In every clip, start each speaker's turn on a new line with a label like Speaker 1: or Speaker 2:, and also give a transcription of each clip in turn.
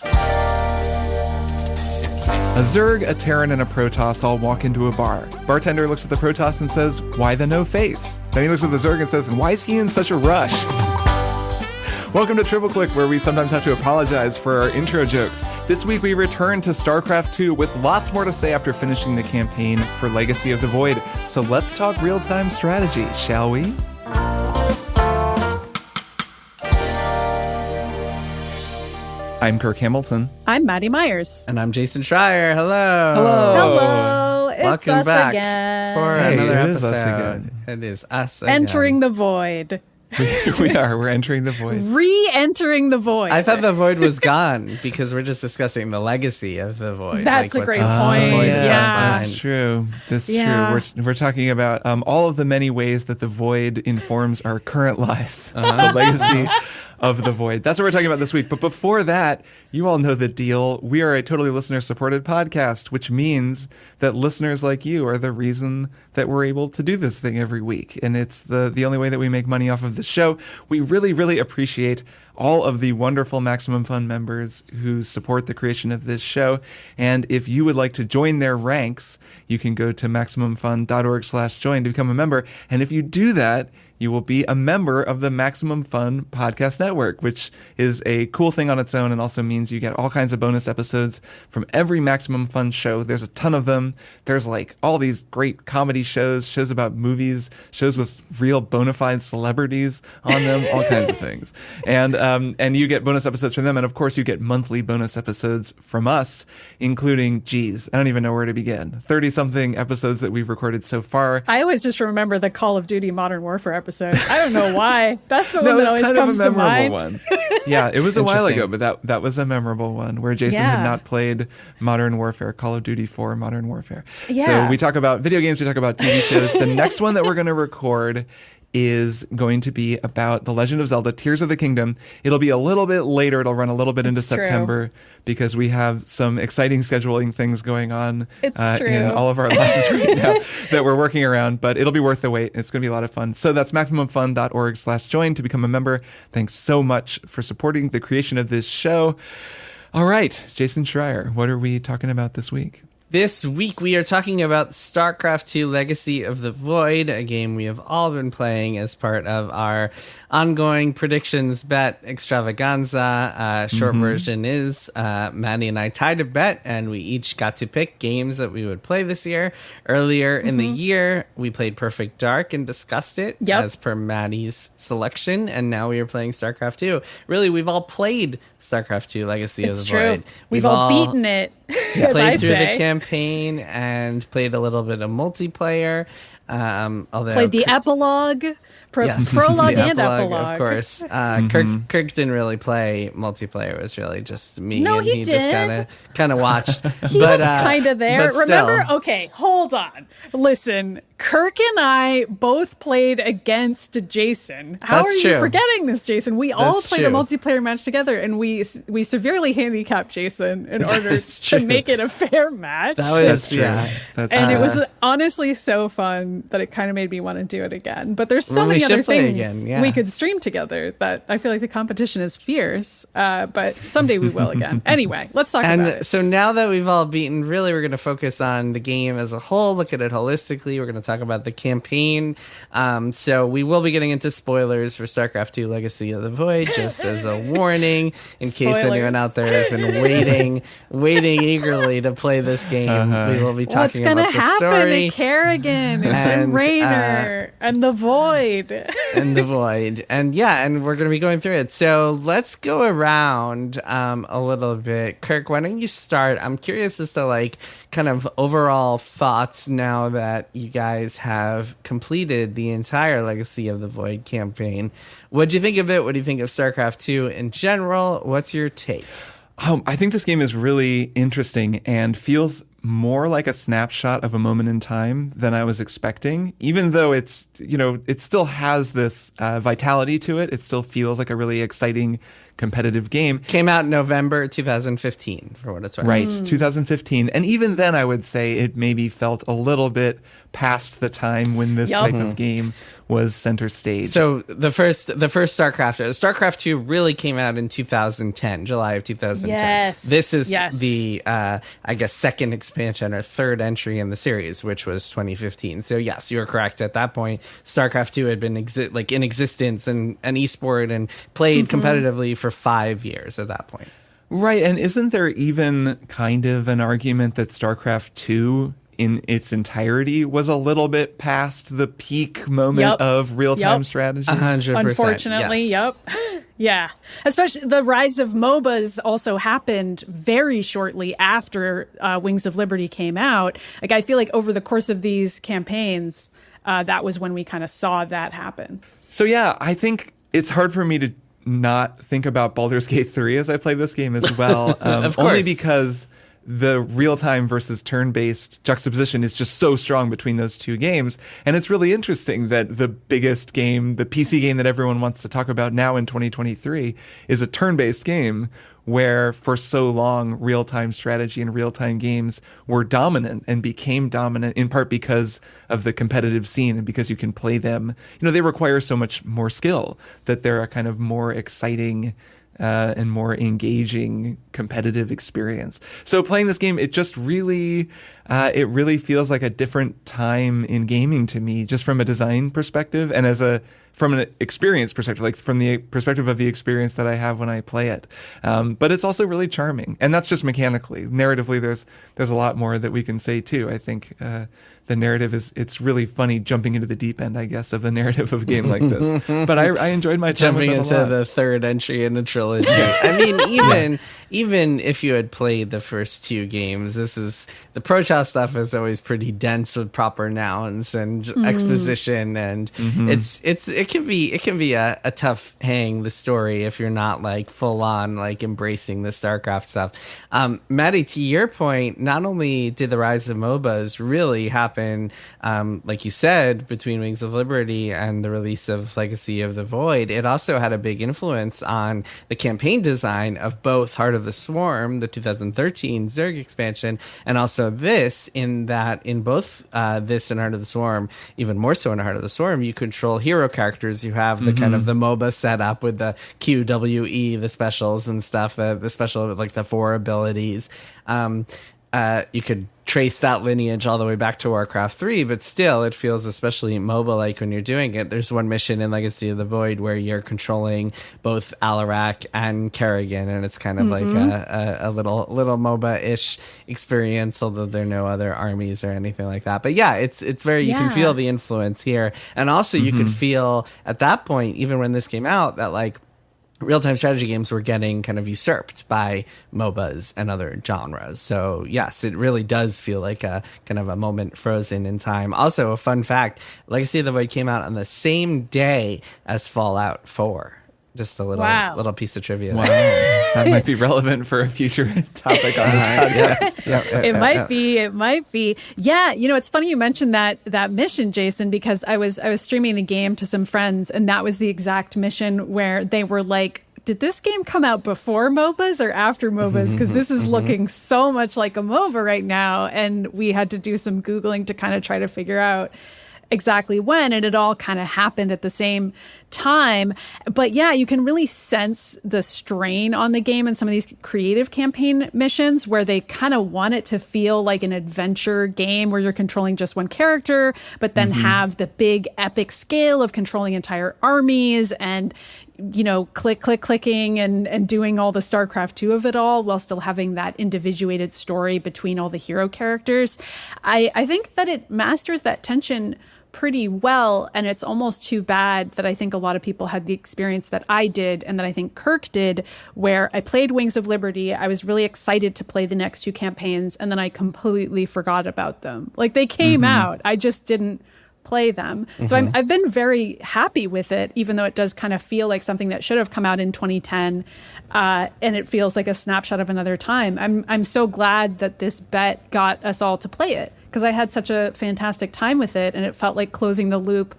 Speaker 1: A Zerg, a Terran, and a Protoss all walk into a bar. Bartender looks at the Protoss and says, "Why the no face?" Then he looks at the Zerg and says, "And why is he in such a rush?" Welcome to Triple Click, where we sometimes have to apologize for our intro jokes. This week we return to StarCraft II with lots more to say after finishing the campaign for Legacy of the Void. So let's talk real-time strategy, shall we? I'm Kirk Hamilton.
Speaker 2: I'm Maddy Myers.
Speaker 3: And I'm Jason Schreier. Hello.
Speaker 2: Hello. It's
Speaker 3: Welcome
Speaker 2: us
Speaker 3: back
Speaker 2: again.
Speaker 3: for another
Speaker 1: it is
Speaker 3: episode.
Speaker 1: us again.
Speaker 3: It is us again.
Speaker 2: Entering the void.
Speaker 1: We are. We're entering the void.
Speaker 2: Re-entering the void.
Speaker 3: I thought the void was gone because we're just discussing the legacy of the void.
Speaker 2: That's a
Speaker 3: what's
Speaker 2: great
Speaker 3: the
Speaker 2: point.
Speaker 3: void is
Speaker 2: Yeah.
Speaker 1: That's true. That's
Speaker 2: Yeah.
Speaker 1: true. We're talking about all of the many ways that the void informs our current lives. The legacy of the void. That's what we're talking about this week. But before that, you all know the deal. We are a totally listener-supported podcast, which means that listeners like you are the reason that we're able to do this thing every week. And it's the only way that we make money off of the show. We really, really appreciate all of the wonderful Maximum Fun members who support the creation of this show. And if you would like to join their ranks, you can go to MaximumFun.org/join to become a member. And if you do that, you will be a member of the Maximum Fun Podcast Network, which is a cool thing on its own and also means you get all kinds of bonus episodes from every Maximum Fun show. There's a ton of them. There's like all these great comedy shows, shows about movies, shows with real bona fide celebrities on them, all kinds of things. And you get bonus episodes from them. And of course, you get monthly bonus episodes from us, including, I don't even know where to begin. 30-something episodes that we've recorded so far.
Speaker 2: I always just remember the Call of Duty Modern Warfare episode. I don't know why. That's the one that always comes to mind.
Speaker 1: One. Yeah, it was a while ago, but that was a memorable one where Jason had not played Modern Warfare, Call of Duty 4 Modern Warfare.
Speaker 2: Yeah.
Speaker 1: So we talk about video games, we talk about TV shows. The next one that we're going to record is going to be about The Legend of Zelda Tears of the Kingdom. It'll be a little bit later. It'll run a little bit into September because we have some exciting scheduling things going on in all of our lives right now that we're working around, but it'll be worth the wait. It's going to be a lot of fun. So that's MaximumFun.org/join to become a member. Thanks so much for supporting the creation of this show. All right, Jason Schreier, what are we talking about this week?
Speaker 3: This week we are talking about StarCraft II Legacy of the Void, a game we have all been playing as part of our ongoing predictions bet extravaganza. Short version is Maddy and I tied a bet, and we each got to pick games that we would play this year. Earlier in the year, we played Perfect Dark and discussed it as per Maddy's selection, and now we are playing StarCraft II. Really, we've all played StarCraft II Legacy of the Void.
Speaker 2: We've all beaten it.
Speaker 3: Played through the campaign and played a little bit of multiplayer.
Speaker 2: Played the epilogue, prologue and epilogue.
Speaker 3: Of course. Kirk didn't really play multiplayer. It was really just me.
Speaker 2: No,
Speaker 3: and
Speaker 2: he
Speaker 3: just
Speaker 2: did.
Speaker 3: kind of watched.
Speaker 2: He was kind of there. Remember?
Speaker 3: Still.
Speaker 2: Okay, hold on. Listen, Kirk and I both played against Jason. How are you forgetting this, Jason? We all played a multiplayer match together, and we severely handicapped Jason in order to make it a fair match.
Speaker 3: That's true.
Speaker 2: And it was honestly so fun that it kind of made me want to do it again. But there's so many other things we could stream together that I feel like the competition is fierce. But someday we will again. Anyway, let's talk about it.
Speaker 3: So now that we've all beaten, really we're going to focus on the game as a whole, look at it holistically. We're going to talk about the campaign. So we will be getting into spoilers for StarCraft II Legacy of the Void, just as a warning, in case anyone out there has been waiting eagerly to play this game. We will be talking about the story.
Speaker 2: What's going to happen to Kerrigan and Raynor and the Void?
Speaker 3: And the Void. And we're going to be going through it. So let's go around a little bit. Kirk, why don't you start? I'm curious as to kind of overall thoughts now that you guys have completed the entire Legacy of the Void campaign. What do you think of it? What do you think of StarCraft II in general? What's your take?
Speaker 1: I think this game is really interesting and feels more like a snapshot of a moment in time than I was expecting. Even though it's, it still has this vitality to it. It still feels like a really exciting competitive game.
Speaker 3: Came out in November 2015, for what it's worth.
Speaker 1: Right, 2015. And even then, I would say it maybe felt a little bit past the time when this type of game was center stage.
Speaker 3: So the first StarCraft II really came out in 2010, July of 2010.
Speaker 2: Yes.
Speaker 3: This is the, I guess, second expansion or third entry in the series, which was 2015. So yes, you were correct. At that point, StarCraft II had been in existence and an esport and played competitively for 5 years at that point.
Speaker 1: Right, and isn't there even kind of an argument that StarCraft II in its entirety was a little bit past the peak moment of real-time strategy?
Speaker 3: 100%.
Speaker 2: Unfortunately,
Speaker 3: yes.
Speaker 2: Yeah. Especially the rise of MOBAs also happened very shortly after Wings of Liberty came out. Like, I feel like over the course of these campaigns, that was when we kind of saw that happen.
Speaker 1: So yeah, I think it's hard for me to not think about Baldur's Gate 3 as I play this game as well.
Speaker 3: Of course.
Speaker 1: Only because the real-time versus turn-based juxtaposition is just so strong between those two games. And it's really interesting that the biggest game, the PC game that everyone wants to talk about now in 2023, is a turn-based game where for so long real-time strategy and real-time games were dominant and became dominant in part because of the competitive scene and because you can play them. You know, they require so much more skill that they're a kind of more exciting and more engaging competitive experience. So playing this game, it just really, it really feels like a different time in gaming to me, just from a design perspective and from an experience perspective, like from the perspective of the experience that I have when I play it. But it's also really charming, and that's just mechanically. Narratively, there's a lot more that we can say too. I think the narrative it's really funny jumping into the deep end, I guess, of the narrative of a game like this. But I enjoyed my time
Speaker 3: jumping
Speaker 1: with it
Speaker 3: into the third entry in a trilogy. I mean, even if you had played the first two games, the Protoss stuff is always pretty dense with proper nouns and exposition, and it can be a tough hang, the story, if you're not like full on like embracing the StarCraft stuff. Maddy, to your point, not only did the rise of MOBAs really happen, like you said, between Wings of Liberty and the release of Legacy of the Void, it also had a big influence on the campaign design of both Heart of the Swarm, the 2013 Zerg expansion, and also this, in that in both this and Heart of the Swarm, even more so in Heart of the Swarm, you control hero characters. You have the kind of the MOBA setup with the QWE, the specials and stuff, the special, like the 4 abilities. You could trace that lineage all the way back to Warcraft 3, but still it feels especially MOBA-like when you're doing it. There's one mission in Legacy of the Void where you're controlling both Alarak and Kerrigan, and it's kind of like a little MOBA-ish experience, although there are no other armies or anything like that. But yeah, it's very, you can feel the influence here. And also you could feel at that point, even when this came out, that like real-time strategy games were getting kind of usurped by MOBAs and other genres. So yes, it really does feel like a kind of a moment frozen in time. Also, a fun fact, Legacy of the Void came out on the same day as Fallout 4. Just a little piece of trivia.
Speaker 1: Wow. That might be relevant for a future topic on this podcast.
Speaker 2: It might be. Yeah, you know, it's funny you mentioned that mission, Jason, because I was streaming the game to some friends, and that was the exact mission where they were like, did this game come out before MOBAs or after MOBAs? Because this is looking so much like a MOBA right now. And we had to do some Googling to kind of try to figure out exactly when, and it all kind of happened at the same time. But yeah, you can really sense the strain on the game in some of these creative campaign missions where they kind of want it to feel like an adventure game where you're controlling just one character, but then have the big epic scale of controlling entire armies and, you know, clicking and doing all the StarCraft II of it all while still having that individuated story between all the hero characters. I think that it masters that tension pretty well, and it's almost too bad that I think a lot of people had the experience that I did and that I think Kirk did, where I played Wings of Liberty, I was really excited to play the next two campaigns, and then I completely forgot about them. Like, they came out, I just didn't play them. So I've been very happy with it, even though it does kind of feel like something that should have come out in 2010, and it feels like a snapshot of another time. I'm so glad that this bet got us all to play it, because I had such a fantastic time with it, and it felt like closing the loop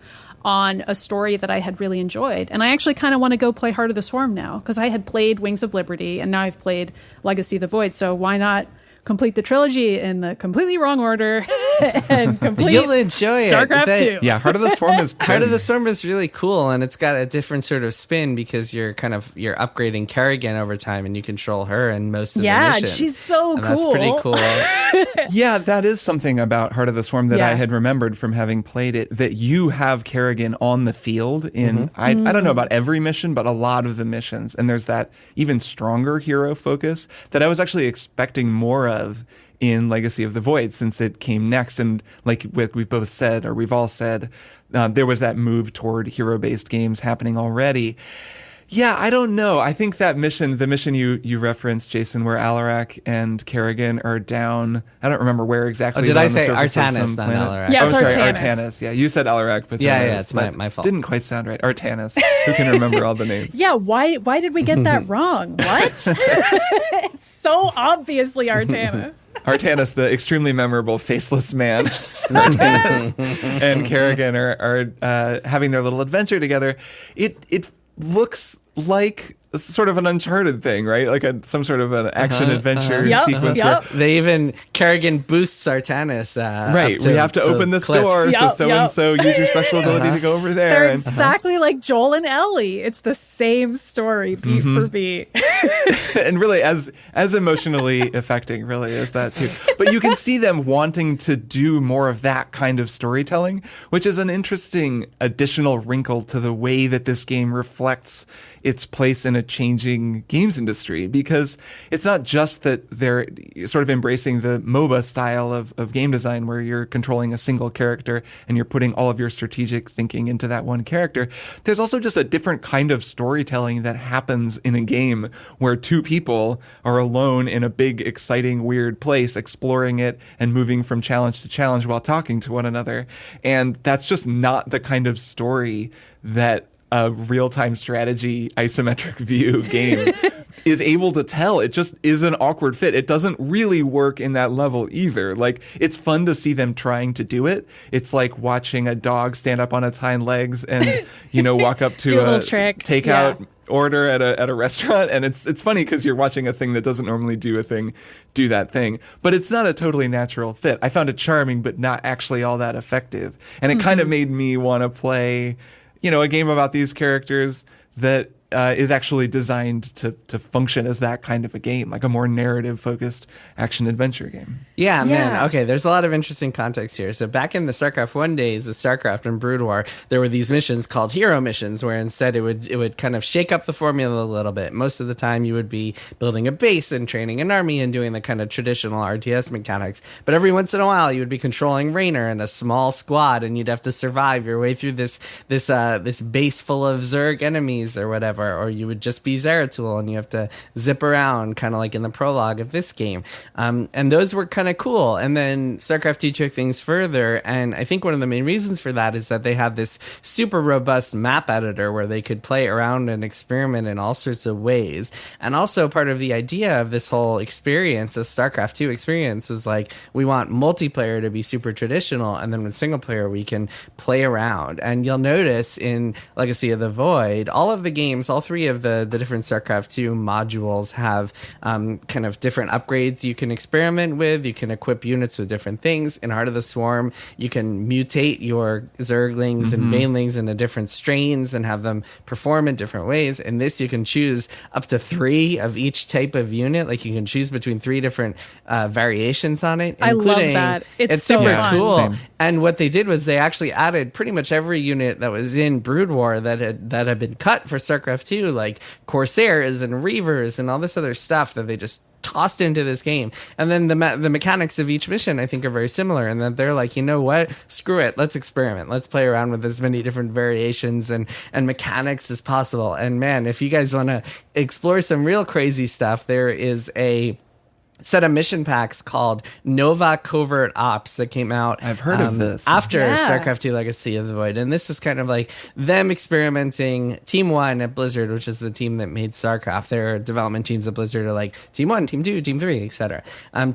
Speaker 2: on a story that I had really enjoyed. And I actually kind of want to go play Heart of the Swarm now, because I had played Wings of Liberty and now I've played Legacy of the Void. So why not complete the trilogy in the completely wrong order and complete
Speaker 3: You'll enjoy
Speaker 2: StarCraft II.
Speaker 1: Yeah, Heart of the Swarm is
Speaker 3: Heart of the Storm is really cool, and it's got a different sort of spin because you're upgrading Kerrigan over time, and you control her in most of the missions.
Speaker 2: Yeah, she's so
Speaker 3: and
Speaker 2: cool.
Speaker 3: That's pretty cool.
Speaker 1: Yeah, that is something about Heart of the Swarm that I had remembered from having played it, that you have Kerrigan on the field in, I don't know about every mission, but a lot of the missions. And there's that even stronger hero focus that I was actually expecting more of in Legacy of the Void, since it came next. And like we've both said, or we've all said, there was that move toward hero-based games happening already. Yeah, I don't know. I think that mission, the mission you referenced, Jason, where Alarak and Kerrigan are down, I don't remember where exactly.
Speaker 3: Did I say Artanis, not Alarak?
Speaker 2: Yeah, it's
Speaker 1: sorry,
Speaker 2: Artanis.
Speaker 1: Yeah, you said Alarak, but
Speaker 3: it's my fault.
Speaker 1: Didn't quite sound right. Artanis. Who can remember all the names?
Speaker 2: Yeah, why did we get that wrong? What? It's so obviously Artanis.
Speaker 1: Artanis, the extremely memorable faceless man, Artanis and Kerrigan are having their little adventure together. It looks like sort of an Uncharted thing, right? Like some sort of an action adventure sequence. Where
Speaker 3: they even Kerrigan boosts Artanis.
Speaker 1: Right, we have to open this door, so and so use your special ability to go over there.
Speaker 2: They're exactly like Joel and Ellie. It's the same story, beat for beat.
Speaker 1: And really, as emotionally affecting, really, is that too. But you can see them wanting to do more of that kind of storytelling, which is an interesting additional wrinkle to the way that this game reflects its place in a changing games industry, because it's not just that they're sort of embracing the MOBA style of game design where you're controlling a single character and you're putting all of your strategic thinking into that one character. There's also just a different kind of storytelling that happens in a game where two people are alone in a big, exciting, weird place, exploring it and moving from challenge to challenge while talking to one another. And that's just not the kind of story that a real-time strategy isometric view game is able to tell. It just is an awkward fit. It doesn't really work in that level either. Like, it's fun to see them trying to do it. It's like watching a dog stand up on its hind legs and, walk up to
Speaker 2: a trick.
Speaker 1: Takeout order at a restaurant, and it's funny because you're watching a thing that doesn't normally do that thing, but it's not a totally natural fit. I found it charming, but not actually all that effective, and it kind of made me want to play a game about these characters that is actually designed to function as that kind of a game, like a more narrative-focused action-adventure game.
Speaker 3: Yeah, man. Okay, there's a lot of interesting context here. So back in the StarCraft 1 days of StarCraft and Brood War, there were these missions called hero missions, where instead it would kind of shake up the formula a little bit. Most of the time you would be building a base and training an army and doing the kind of traditional RTS mechanics. But every once in a while you would be controlling Raynor and a small squad, and you'd have to survive your way through this base full of Zerg enemies or whatever. Or you would just be Zeratul and you have to zip around, kind of like in the prologue of this game. And those were kind of cool. And then StarCraft II took things further, and I think one of the main reasons for that is that they had this super robust map editor where they could play around and experiment in all sorts of ways. And also part of the idea of this whole experience, the StarCraft II experience, was like, we want multiplayer to be super traditional, and then with single player we can play around. And you'll notice in Legacy of the Void, all of the games, all three of the different StarCraft II modules have kind of different upgrades you can experiment with. You can equip units with different things. In Heart of the Swarm, you can mutate your Zerglings and Banelings into different strains and have them perform in different ways. In this, you can choose up to 3 of each type of unit. Like, you can choose between 3 different variations on it.
Speaker 2: I love that. It's so
Speaker 3: super
Speaker 2: fun.
Speaker 3: cool.
Speaker 1: Same.
Speaker 3: And what they did was they actually added pretty much every unit that was in Brood War that had been cut for StarCraft II, like Corsairs and Reavers and all this other stuff that they just tossed into this game. And then the mechanics of each mission, I think, are very similar, and that they're like, you know what, screw it, let's experiment, let's play around with as many different variations and mechanics as possible. And man, if you guys want to explore some real crazy stuff, there is a set of mission packs called Nova Covert Ops that came out.
Speaker 1: I've heard of this.
Speaker 3: After StarCraft II Legacy of the Void. And this was kind of like them experimenting. Team 1 at Blizzard, which is the team that made StarCraft. Their development teams at Blizzard are like Team 1, Team 2, Team 3, etc.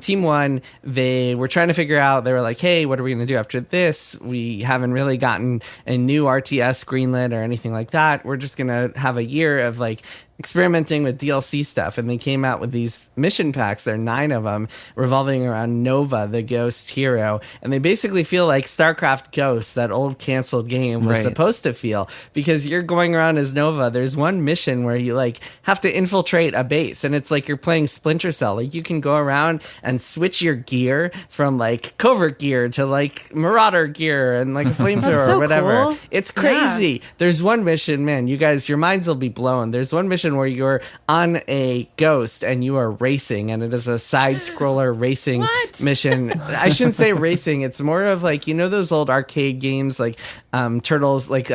Speaker 3: Team 1, they were trying to figure out, they were like, hey, what are we going to do after this? We haven't really gotten a new RTS greenlit or anything like that. We're just going to have a year of like experimenting with DLC stuff, and they came out with these mission packs. There are 9 of them revolving around Nova, the ghost hero, and they basically feel like StarCraft Ghost, that old canceled game, was supposed to feel, because you're going around as Nova. There's one mission where you like have to infiltrate a base, and it's like you're playing Splinter Cell. Like you can go around and switch your gear from like covert gear to like marauder gear and like a flamethrower or whatever.
Speaker 2: Cool.
Speaker 3: It's crazy. Yeah. There's one mission, man, you guys, your minds will be blown. There's one mission where you're on a ghost and you are racing, and it is a side scroller racing mission. I shouldn't say racing, it's more of like, you know, those old arcade games like Turtles, like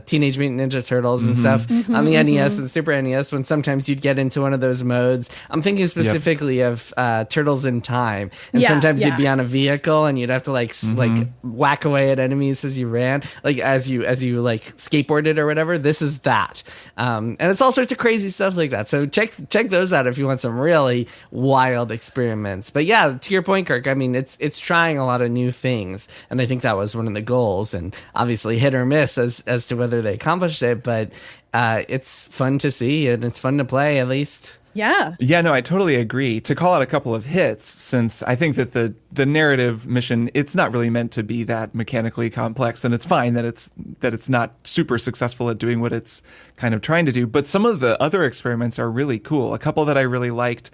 Speaker 3: Teenage Mutant Ninja Turtles and stuff on the NES and Super NES, when sometimes you'd get into one of those modes. I'm thinking specifically of Turtles in Time, and sometimes you'd be on a vehicle and you'd have to like like whack away at enemies as you ran, like as you like skateboarded or whatever. This is that, and it's all sorts of crazy stuff like that. So check those out if you want some really wild experiments. But yeah, to your point, Kirk, I mean, it's trying a lot of new things, and I think that was one of the goals, and obviously hit or miss as to whether they accomplished it. But it's fun to see, and it's fun to play, at least.
Speaker 2: Yeah.
Speaker 1: Yeah, no, I totally agree. To call out a couple of hits, since I think that the narrative mission, it's not really meant to be that mechanically complex, and it's fine that it's not super successful at doing what it's kind of trying to do. But some of the other experiments are really cool. A couple that I really liked.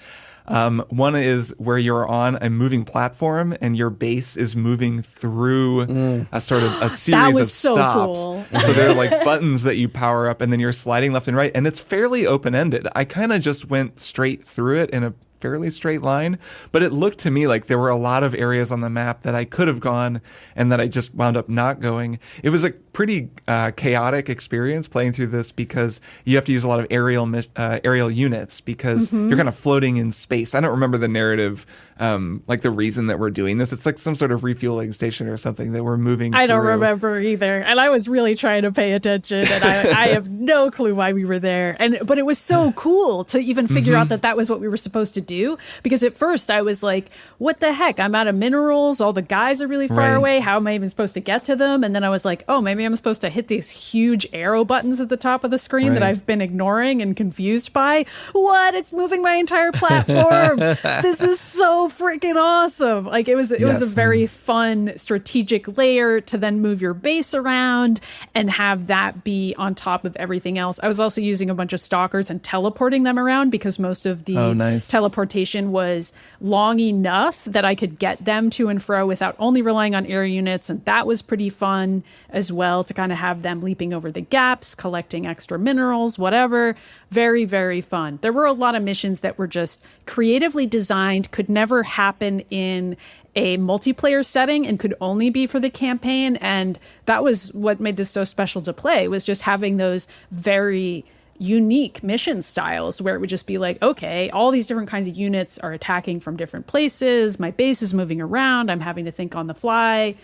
Speaker 1: One is where you're on a moving platform and your base is moving through a sort of a series of stops.
Speaker 2: Cool.
Speaker 1: So there are like buttons that you power up, and then you're sliding left and right, and it's fairly open-ended. I kind of just went straight through it in a fairly straight line, but it looked to me like there were a lot of areas on the map that I could have gone and that I just wound up not going. It was a pretty chaotic experience playing through this, because you have to use a lot of aerial units, because you're kind of floating in space. I don't remember the narrative, like the reason that we're doing this. It's like some sort of refueling station or something that we're moving through.
Speaker 2: I don't remember either, and I was really trying to pay attention, and I have no clue why we were there. But it was so cool to even figure out that was what we were supposed to do, because at first I was like, what the heck, I'm out of minerals, all the guys are really far away, how am I even supposed to get to them? And then I was like, oh, maybe I'm supposed to hit these huge arrow buttons at the top of the screen that I've been ignoring and confused by. What? It's moving my entire platform. This is so freaking awesome. Like it was a very fun strategic layer to then move your base around and have that be on top of everything else. I was also using a bunch of stalkers and teleporting them around, because most of the teleportation was long enough that I could get them to and fro without only relying on air units, and that was pretty fun as well, to kind of have them leaping over the gaps, collecting extra minerals, whatever. Very, very fun. There were a lot of missions that were just creatively designed, could never happen in a multiplayer setting and could only be for the campaign. And that was what made this so special to play, was just having those very unique mission styles where it would just be like, okay, all these different kinds of units are attacking from different places. My base is moving around. I'm having to think on the fly.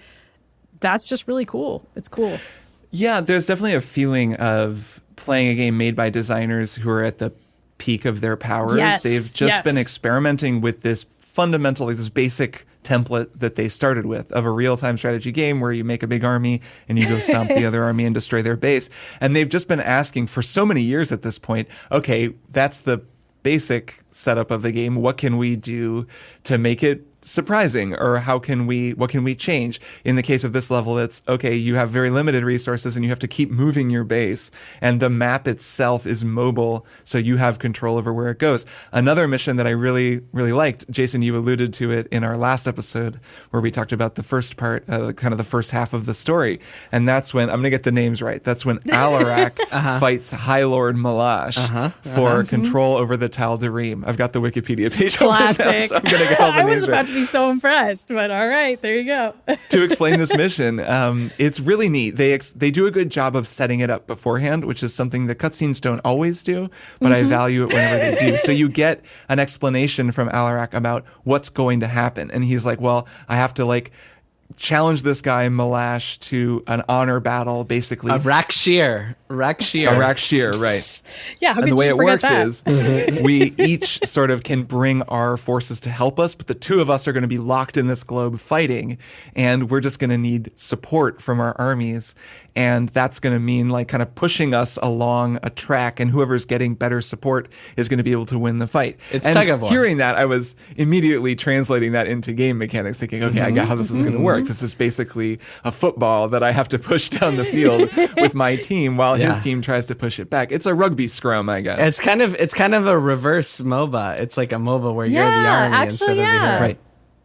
Speaker 2: That's just really cool. It's cool.
Speaker 1: Yeah, there's definitely a feeling of playing a game made by designers who are at the peak of their powers.
Speaker 2: Yes,
Speaker 1: They've just been experimenting with this fundamental, like this basic template that they started with of a real-time strategy game where you make a big army and you go stomp the other army and destroy their base. And they've just been asking for so many years at this point, okay, that's the basic setup of the game. What can we do to make it surprising, or what can we change? In the case of this level, it's okay, you have very limited resources and you have to keep moving your base, and the map itself is mobile, so you have control over where it goes. Another mission that I really, really liked, Jason, you alluded to it in our last episode where we talked about the first part, kind of the first half of the story, and that's when, I'm going to get the names right, that's when Alarak fights High Lord Malash for control over the Tal'Darim. I've got the Wikipedia page open now, so I'm going to get all the names right.
Speaker 2: be so impressed, but all right, there you go.
Speaker 1: To explain this mission, it's really neat. They do a good job of setting it up beforehand, which is something the cutscenes don't always do, but I value it whenever they do. So you get an explanation from Alarak about what's going to happen. And he's like, well, I have to challenge this guy Malash to an honor battle, basically.
Speaker 3: A Rakshir, right.
Speaker 2: Yeah, how
Speaker 1: and
Speaker 2: could
Speaker 1: the way
Speaker 2: you
Speaker 1: it
Speaker 2: forget
Speaker 1: works
Speaker 2: that?
Speaker 1: is we each sort of can bring our forces to help us, but the two of us are going to be locked in this globe fighting, and we're just going to need support from our armies. And that's going to mean kind of pushing us along a track, and whoever's getting better support is going to be able to win the fight.
Speaker 3: It's
Speaker 1: and
Speaker 3: tug-of-war.
Speaker 1: Hearing that, I was immediately translating that into game mechanics, thinking, okay, I got how this is going to work. This is basically a football that I have to push down the field with my team while his team tries to push it back. It's a rugby scrum, I guess.
Speaker 3: It's kind of a reverse MOBA. It's like a MOBA where you're the army instead of the hero.
Speaker 1: Right.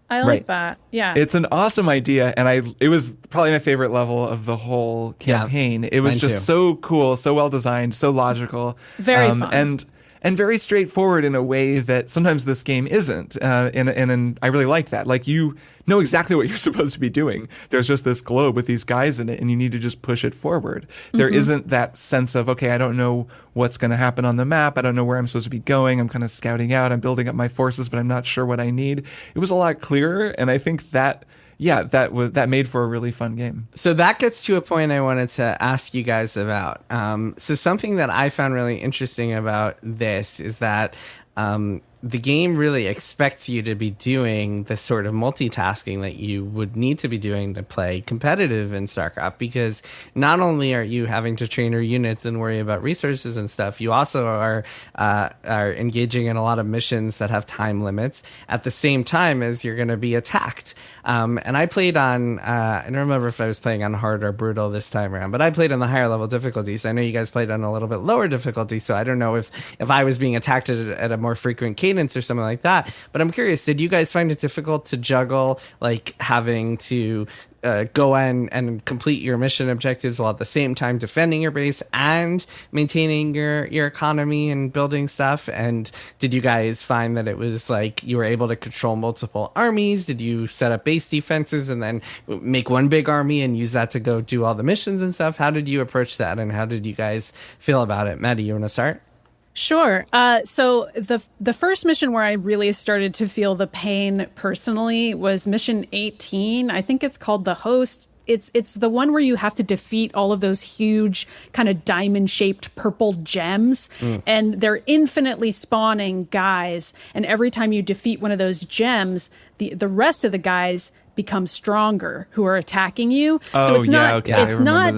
Speaker 2: I like that. Yeah.
Speaker 1: It's an awesome idea, and it was probably my favorite level of the whole campaign. It was just so cool, so well designed, so logical.
Speaker 2: Very fun.
Speaker 1: And very straightforward in a way that sometimes this game isn't. And I really like that. You know exactly what you're supposed to be doing. There's just this globe with these guys in it, and you need to just push it forward. There isn't that sense of, okay, I don't know what's going to happen on the map. I don't know where I'm supposed to be going. I'm kind of scouting out. I'm building up my forces, but I'm not sure what I need. It was a lot clearer, and I think that that made for a really fun game.
Speaker 3: So that gets to a point I wanted to ask you guys about. So something that I found really interesting about this is that the game really expects you to be doing the sort of multitasking that you would need to be doing to play competitive in StarCraft, because not only are you having to train your units and worry about resources and stuff, you also are engaging in a lot of missions that have time limits at the same time as you're going to be attacked. And I played on, I don't remember if I was playing on hard or brutal this time around, but I played on the higher level difficulties. I know you guys played on a little bit lower difficulty, so I don't know if I was being attacked at a more frequent cadence or something like that. But I'm curious, did you guys find it difficult to juggle, having to go in and complete your mission objectives while at the same time defending your base and maintaining your economy and building stuff? And did you guys find that it was you were able to control multiple armies? Did you set up base defenses and then make one big army and use that to go do all the missions and stuff? How did you approach that, and how did you guys feel about it? Maddy, you want to start?
Speaker 2: Sure. So the first mission where I really started to feel the pain personally was mission 18. I think it's called The Host. It's the one where you have to defeat all of those huge kind of diamond-shaped purple gems, and they're infinitely spawning guys. And every time you defeat one of those gems, the rest of the guys become stronger who are attacking you. So it's not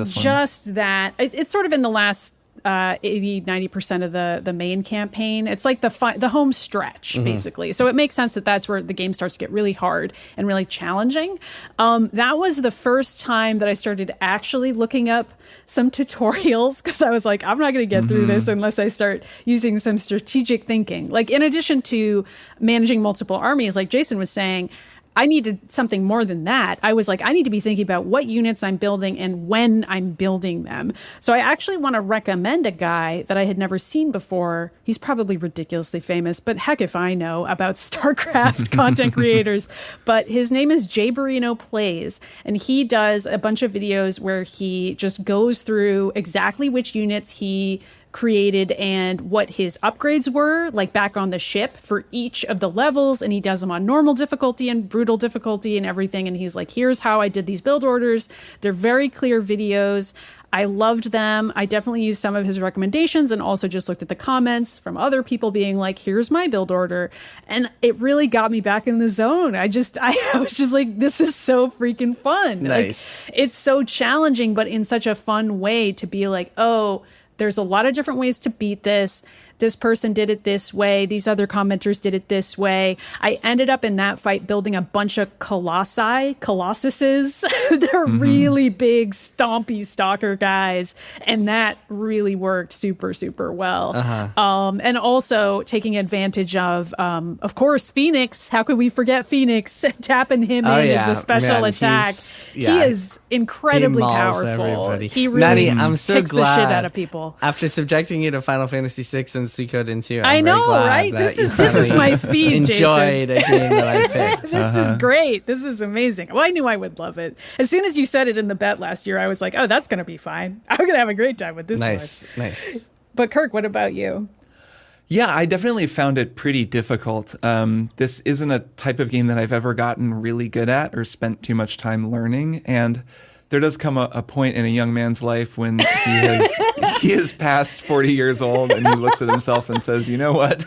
Speaker 2: just that. It's sort of in the last 80-90% of the main campaign. It's like the home stretch, basically. So it makes sense that that's where the game starts to get really hard and really challenging. That was the first time that I started actually looking up some tutorials, because I was like, I'm not going to get through this unless I start using some strategic thinking. In addition to managing multiple armies, like Jason was saying, I needed something more than that. I was like, I need to be thinking about what units I'm building and when I'm building them. So I actually want to recommend a guy that I had never seen before. He's probably ridiculously famous, but heck if I know about StarCraft content creators. But his name is Jay Barino Plays, and he does a bunch of videos where he just goes through exactly which units he created and what his upgrades were back on the ship for each of the levels, and he does them on normal difficulty and brutal difficulty and everything, and he's like, here's how I did these build orders. They're very clear videos. I loved them. I definitely used some of his recommendations and also just looked at the comments from other people being like, here's my build order. And it really got me back in the zone. I was just like, this is so freaking fun.
Speaker 3: Nice.
Speaker 2: It's so challenging, but in such a fun way to be like, oh, there's a lot of different ways to beat this. This person did it this way. These other commenters did it this way. I ended up in that fight building a bunch of colossuses. They're really big, stompy stalker guys. And that really worked super, super well. And also taking advantage of course, Phoenix. How could we forget Phoenix? Tapping him in as the special attack. He is incredibly powerful.
Speaker 3: Everybody.
Speaker 2: He really
Speaker 3: Maddy, I'm so
Speaker 2: kicks
Speaker 3: glad
Speaker 2: the shit out of people.
Speaker 3: After subjecting you to Final Fantasy VI and Suikoden into.
Speaker 2: I know, right? This is my speed,
Speaker 3: enjoyed
Speaker 2: Jason.
Speaker 3: a game that I picked.
Speaker 2: This is great. This is amazing. Well, I knew I would love it. As soon as you said it in the bet last year, I was like, oh, that's going to be fine. I'm going to have a great time with this one.
Speaker 3: Nice.
Speaker 2: But Kirk, what about you?
Speaker 1: Yeah, I definitely found it pretty difficult. This isn't a type of game that I've ever gotten really good at or spent too much time learning. And there does come a point in a young man's life when he is past 40 years old and he looks at himself and says, you know what?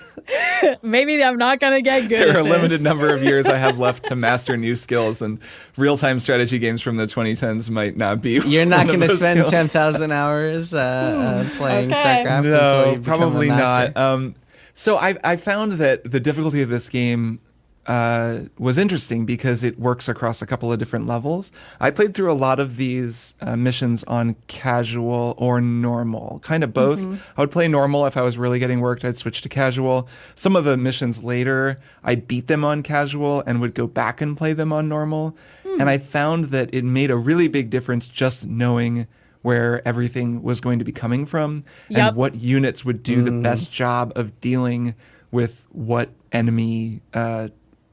Speaker 2: Maybe I'm not going to get good.
Speaker 1: There are a limited number of years I have left to master new skills, and real-time strategy games from the 2010s might not be.
Speaker 3: You're not going to spend 10,000 hours playing StarCraft until you become
Speaker 1: probably
Speaker 3: a master.
Speaker 1: not. So I found that the difficulty of this game was interesting because it works across a couple of different levels. I played through a lot of these missions on casual or normal, kind of both. Mm-hmm. I would play normal if I was really getting worked. I'd switch to casual. Some of the missions later, I beat them on casual and would go back and play them on normal. And I found that it made a really big difference just knowing where everything was going to be coming from and what units would do the best job of dealing with what enemy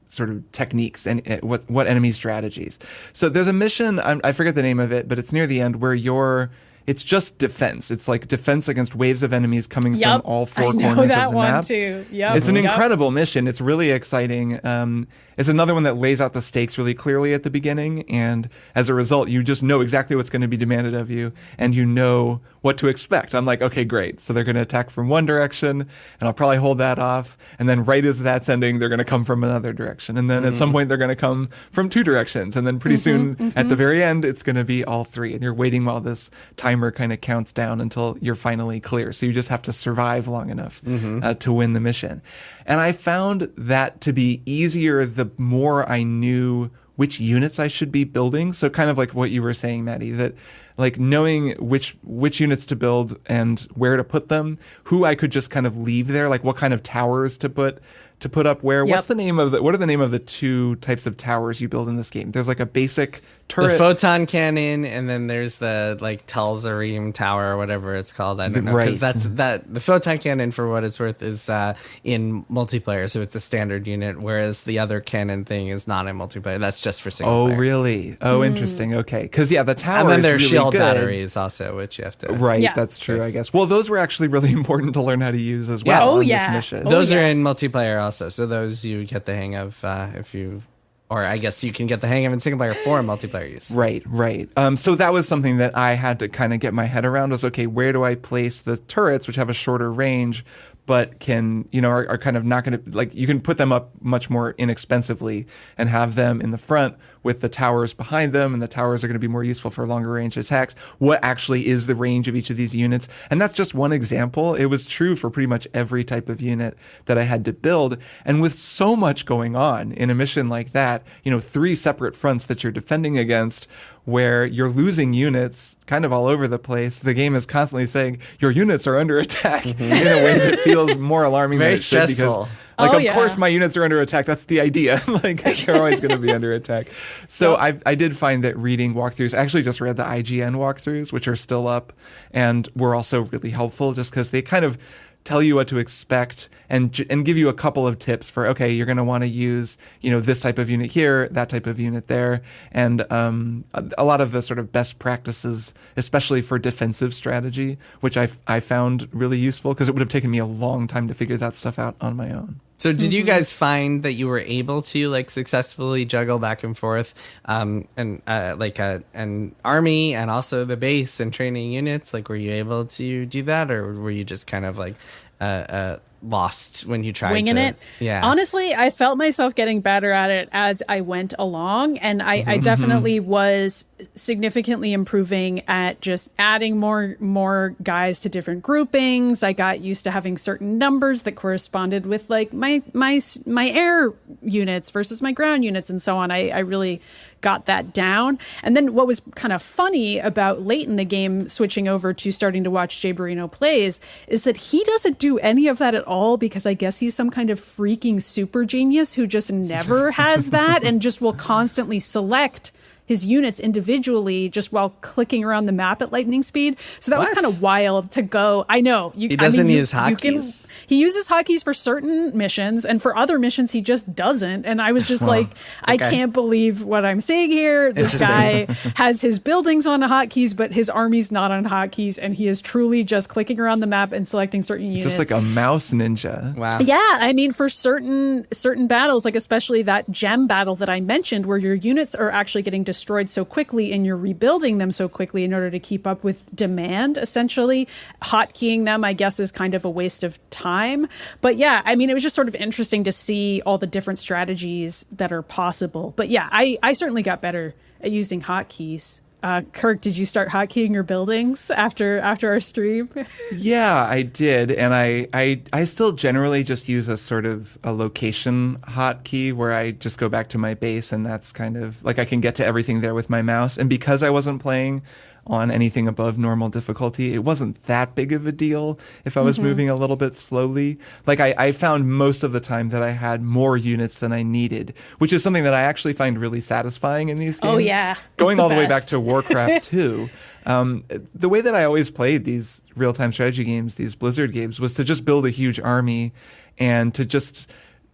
Speaker 1: sort of techniques and what enemy strategies. So there's a mission, I forget the name of it, but it's near the end where it's just defense. It's like defense against waves of enemies coming from all four corners of the map.
Speaker 2: Too.
Speaker 1: It's an incredible mission. It's really exciting. It's another one that lays out the stakes really clearly at the beginning, and as a result, you just know exactly what's going to be demanded of you, and you know what to expect. I'm like, okay, great. So they're going to attack from one direction, and I'll probably hold that off, and then right as that's ending, they're going to come from another direction, and then at some point, they're going to come from two directions, and then pretty soon, at the very end, it's going to be all three, and you're waiting while this timer kind of counts down until you're finally clear. So you just have to survive long enough to win the mission. And I found that to be easier the more I knew which units I should be building. So kind of like what you were saying, Maddy, that like knowing which units to build and where to put them, who I could just kind of leave there, like what kind of towers to put up where. What are the name of the two types of towers you build in this game? There's like a basic turret.
Speaker 3: The photon cannon, and then there's the like Telzarim tower or whatever it's called. I don't know, because the photon cannon, for what it's worth, is in multiplayer, so it's a standard unit, whereas the other cannon thing is not in multiplayer. That's just for single player.
Speaker 1: Oh, really? Oh, interesting. Okay, because the tower
Speaker 3: and then
Speaker 1: is
Speaker 3: there's
Speaker 1: really
Speaker 3: shield
Speaker 1: good.
Speaker 3: Batteries also, which you have to.
Speaker 1: Right, that's true. I guess. Well, those were actually really important to learn how to use as well on this mission.
Speaker 3: Those are in multiplayer also, so those you get the hang of or I guess you can get the hang of in single player for multiplayer use.
Speaker 1: Right. So that was something that I had to kind of get my head around was, okay, where do I place the turrets, which have a shorter range, but can, are kind of not going to, like, you can put them up much more inexpensively and have them in the front with the towers behind them, and the towers are going to be more useful for longer range attacks. What actually is the range of each of these units? And that's just one example. It was true for pretty much every type of unit that I had to build. And with so much going on in a mission like that, 3 separate fronts that you're defending against, where you're losing units kind of all over the place. The game is constantly saying your units are under attack in a way that feels more alarming than it should, because of course my units are under attack. That's the idea. They're always going to be under attack. So I did find that reading walkthroughs, I actually just read the IGN walkthroughs, which are still up and were also really helpful just because they kind of tell you what to expect and give you a couple of tips for, okay, you're going to want to use, this type of unit here, that type of unit there. And a lot of the sort of best practices, especially for defensive strategy, which I found really useful because it would have taken me a long time to figure that stuff out on my own.
Speaker 3: So did you guys find that you were able to successfully juggle back and forth an army and also the base and training units? Were you able to do that, or were you just kind of lost when you tried
Speaker 2: winging it?
Speaker 3: Yeah.
Speaker 2: Honestly, I felt myself getting better at it as I went along, and I definitely was significantly improving at just adding more guys to different groupings. I got used to having certain numbers that corresponded with my air units versus my ground units and so on. I really got that down. And then what was kind of funny about late in the game, switching over to starting to watch Jay Barrino plays, is that he doesn't do any of that at all, because I guess he's some kind of freaking super genius who just never has that and just will constantly select his units individually just while clicking around the map at lightning speed. So that was kind of wild to go. I know.
Speaker 3: He doesn't use hotkeys.
Speaker 2: He uses hotkeys for certain missions, and for other missions, he just doesn't. And I was just like, I can't believe what I'm seeing here. This guy has his buildings on hotkeys, but his army's not on hotkeys, and he is truly just clicking around the map and selecting certain units.
Speaker 1: It's just like a mouse ninja.
Speaker 3: Wow.
Speaker 2: Yeah, I mean, for certain battles, like especially that gem battle that I mentioned, where your units are actually getting destroyed so quickly and you're rebuilding them so quickly in order to keep up with demand, essentially, hotkeying them, I guess, is kind of a waste of time. But yeah, I mean, it was just sort of interesting to see all the different strategies that are possible. But yeah, I certainly got better at using hotkeys. Kirk, did you start hotkeying your buildings after our stream?
Speaker 1: Yeah, I did. And I still generally just use a sort of a location hotkey where I just go back to my base, and that's kind of like I can get to everything there with my mouse. And because I wasn't playing on anything above normal difficulty, it wasn't that big of a deal if I was moving a little bit slowly. Like I found most of the time that I had more units than I needed, which is something that I actually find really satisfying in these games.
Speaker 2: Oh yeah.
Speaker 1: Going all the way back to Warcraft 2. The way that I always played these real-time strategy games, these Blizzard games, was to just build a huge army and to just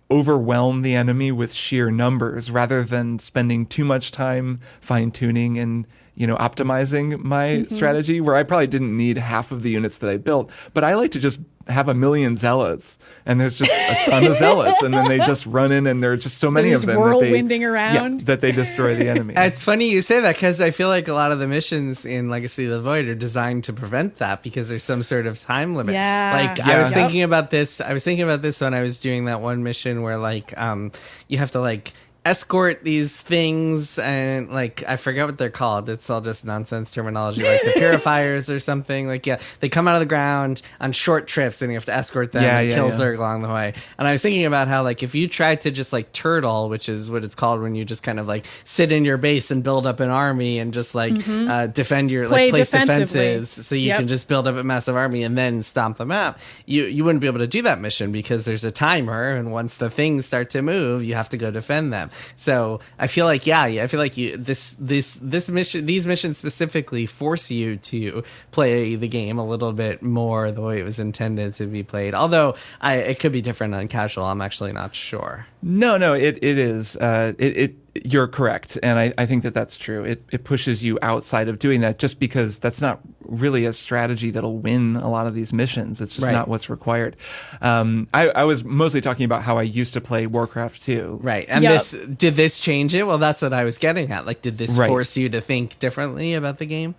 Speaker 1: overwhelm the enemy with sheer numbers rather than spending too much time fine-tuning and optimizing my strategy, where I probably didn't need half of the units that I built. But I like to just have 1 million zealots, and there's just a ton of zealots, and then they just run in, and there are just so many of them
Speaker 2: whirlwinding around.
Speaker 1: Yeah, that they destroy the enemy.
Speaker 3: It's funny you say that, because I feel like a lot of the missions in Legacy of the Void are designed to prevent that, because there's some sort of time limit. I was thinking about this. I was thinking about this when I was doing that one mission where you have to escort these things, and I forget what they're called. It's all just nonsense terminology, like the purifiers or something. They come out of the ground on short trips, and you have to escort them and kill Zerg along the way. And I was thinking about how if you tried to just turtle, which is what it's called when you just kind of sit in your base and build up an army and just defend your place defenses, so you can just build up a massive army and then stomp the map. You wouldn't be able to do that mission because there's a timer, and once the things start to move, you have to go defend them. So I feel like these missions specifically force you to play the game a little bit more the way it was intended to be played. Although it could be different on casual. I'm actually not sure.
Speaker 1: No, it is. You're correct, and I think that's true. It pushes you outside of doing that, just because that's not really a strategy that'll win a lot of these missions. It's just not what's required. I was mostly talking about how I used to play Warcraft 2.
Speaker 3: Right, and did this change it? Well, that's what I was getting at. Did this force you to think differently about the game?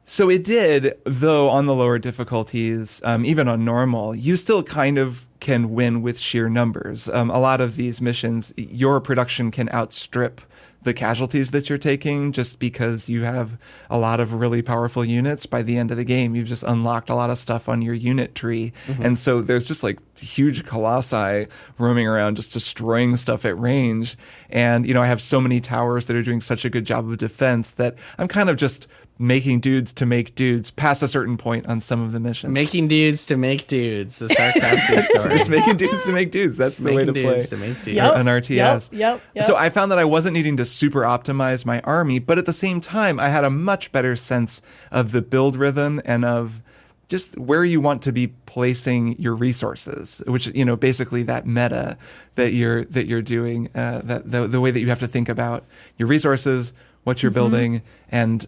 Speaker 1: So it did, though on the lower difficulties, even on normal, you still kind of can win with sheer numbers. A lot of these missions, your production can outstrip the casualties that you're taking, just because you have a lot of really powerful units. By the end of the game, you've just unlocked a lot of stuff on your unit tree. And so there's just huge colossi roaming around, just destroying stuff at range. And, I have so many towers that are doing such a good job of defense that I'm kind of just making dudes to make dudes past a certain point on some of the missions.
Speaker 3: Making dudes to make dudes, the StarCraft II story.
Speaker 1: Just making dudes to make dudes. That's the way to play an RTS.
Speaker 2: Yep.
Speaker 1: So I found that I wasn't needing to super optimize my army, but at the same time, I had a much better sense of the build rhythm and of just where you want to be placing your resources, which, basically that meta that you're doing, that the way that you have to think about your resources, what you're building, and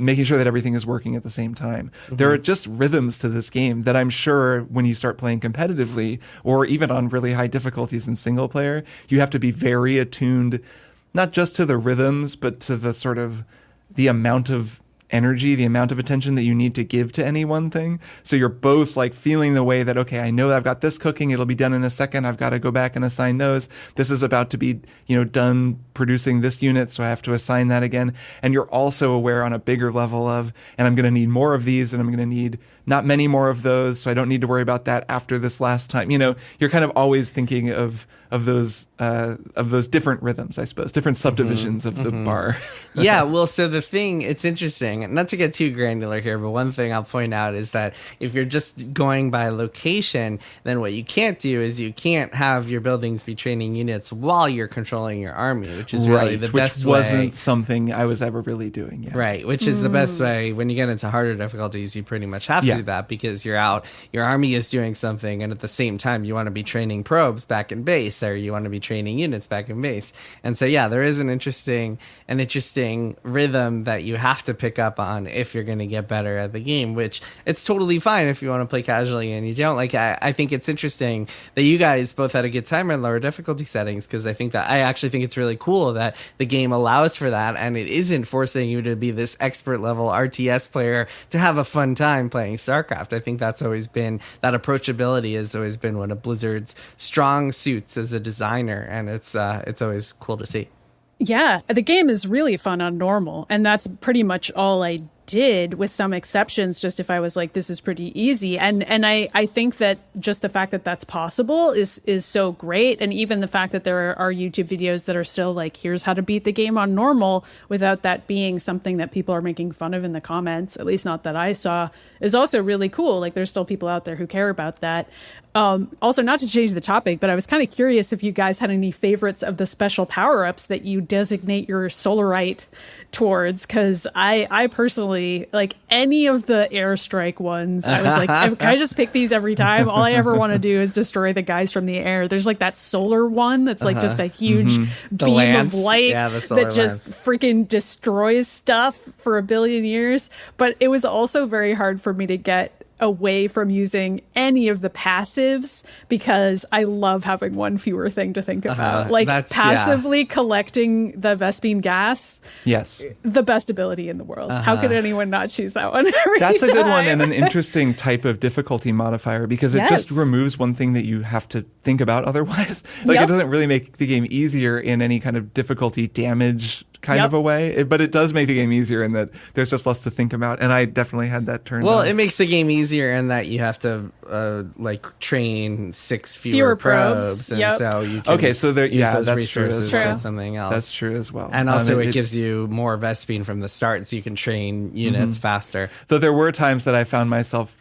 Speaker 1: making sure that everything is working at the same time. There are just rhythms to this game that I'm sure when you start playing competitively, or even on really high difficulties in single player, you have to be very attuned, not just to the rhythms, but to the sort of the amount of energy, the amount of attention that you need to give to any one thing. So you're both feeling the way that, okay, I know I've got this cooking, it'll be done in a second, I've got to go back and assign those. This is about to be, done producing this unit, so I have to assign that again. And you're also aware on a bigger level of, and I'm going to need more of these, and I'm going to need not many more of those, so I don't need to worry about that after this last time. You're kind of always thinking of those different rhythms, I suppose, different subdivisions of the bar.
Speaker 3: Yeah, well, so it's interesting, not to get too granular here, but one thing I'll point out is that if you're just going by location, then what you can't do is you can't have your buildings be training units while you're controlling your army, which is really the best way.
Speaker 1: Which wasn't something I was ever really doing yet.
Speaker 3: Right, which is the best way. When you get into harder difficulties, you pretty much have to do that because you're out, your army is doing something, and at the same time, you want to be training probes back in base, or you want to be training units back in base. And so, yeah, there is an interesting rhythm that you have to pick up on if you're going to get better at the game, which it's totally fine if you want to play casually and you don't. Like, I think it's interesting that you guys both had a good time in lower difficulty settings, because I actually think it's really cool that the game allows for that, and it isn't forcing you to be this expert level RTS player to have a fun time playing StarCraft. I think that's always been, that approachability has always been one of Blizzard's strong suits as a designer, and it's always cool to see.
Speaker 2: Yeah, the game is really fun on normal, and that's pretty much all I did, with some exceptions, just if I was like, this is pretty easy. And I think that just the fact that that's possible is so great. And even the fact that there are YouTube videos that are still like, here's how to beat the game on normal, without that being something that people are making fun of in the comments, at least not that I saw, is also really cool. Like, there's still people out there who care about that. Also, not to change the topic, but I was kind of curious if you guys had any favorites of the special power-ups that you designate your Solarite towards, because I personally, like, any of the airstrike ones, I was like, can I just pick these every time? All I ever want to do is destroy the guys from the air. There's like that solar one that's like just a huge beam of light that just freaking destroys stuff for a billion years. But it was also very hard for me to get away from using any of the passives, because I love having one fewer thing to think about. Like, passively collecting the Vespene gas.
Speaker 1: Yes.
Speaker 2: The best ability in the world. How could anyone not choose that one every
Speaker 1: That's
Speaker 2: time?
Speaker 1: a good one, and an interesting type of difficulty modifier, because it just removes one thing that you have to think about otherwise. Like, it doesn't really make the game easier in any kind of difficulty damage kind of a way, but it does make the game easier in that there's just less to think about, and I definitely had that turned on.
Speaker 3: It makes the game easier in that you have to train 6 fewer probes, and so you can
Speaker 1: so there,
Speaker 3: use those
Speaker 1: that's
Speaker 3: resources
Speaker 1: true.
Speaker 3: for something else.
Speaker 1: That's true as well.
Speaker 3: And also it gives you more Vespene from the start, so you can train units faster.
Speaker 1: Though there were times that I found myself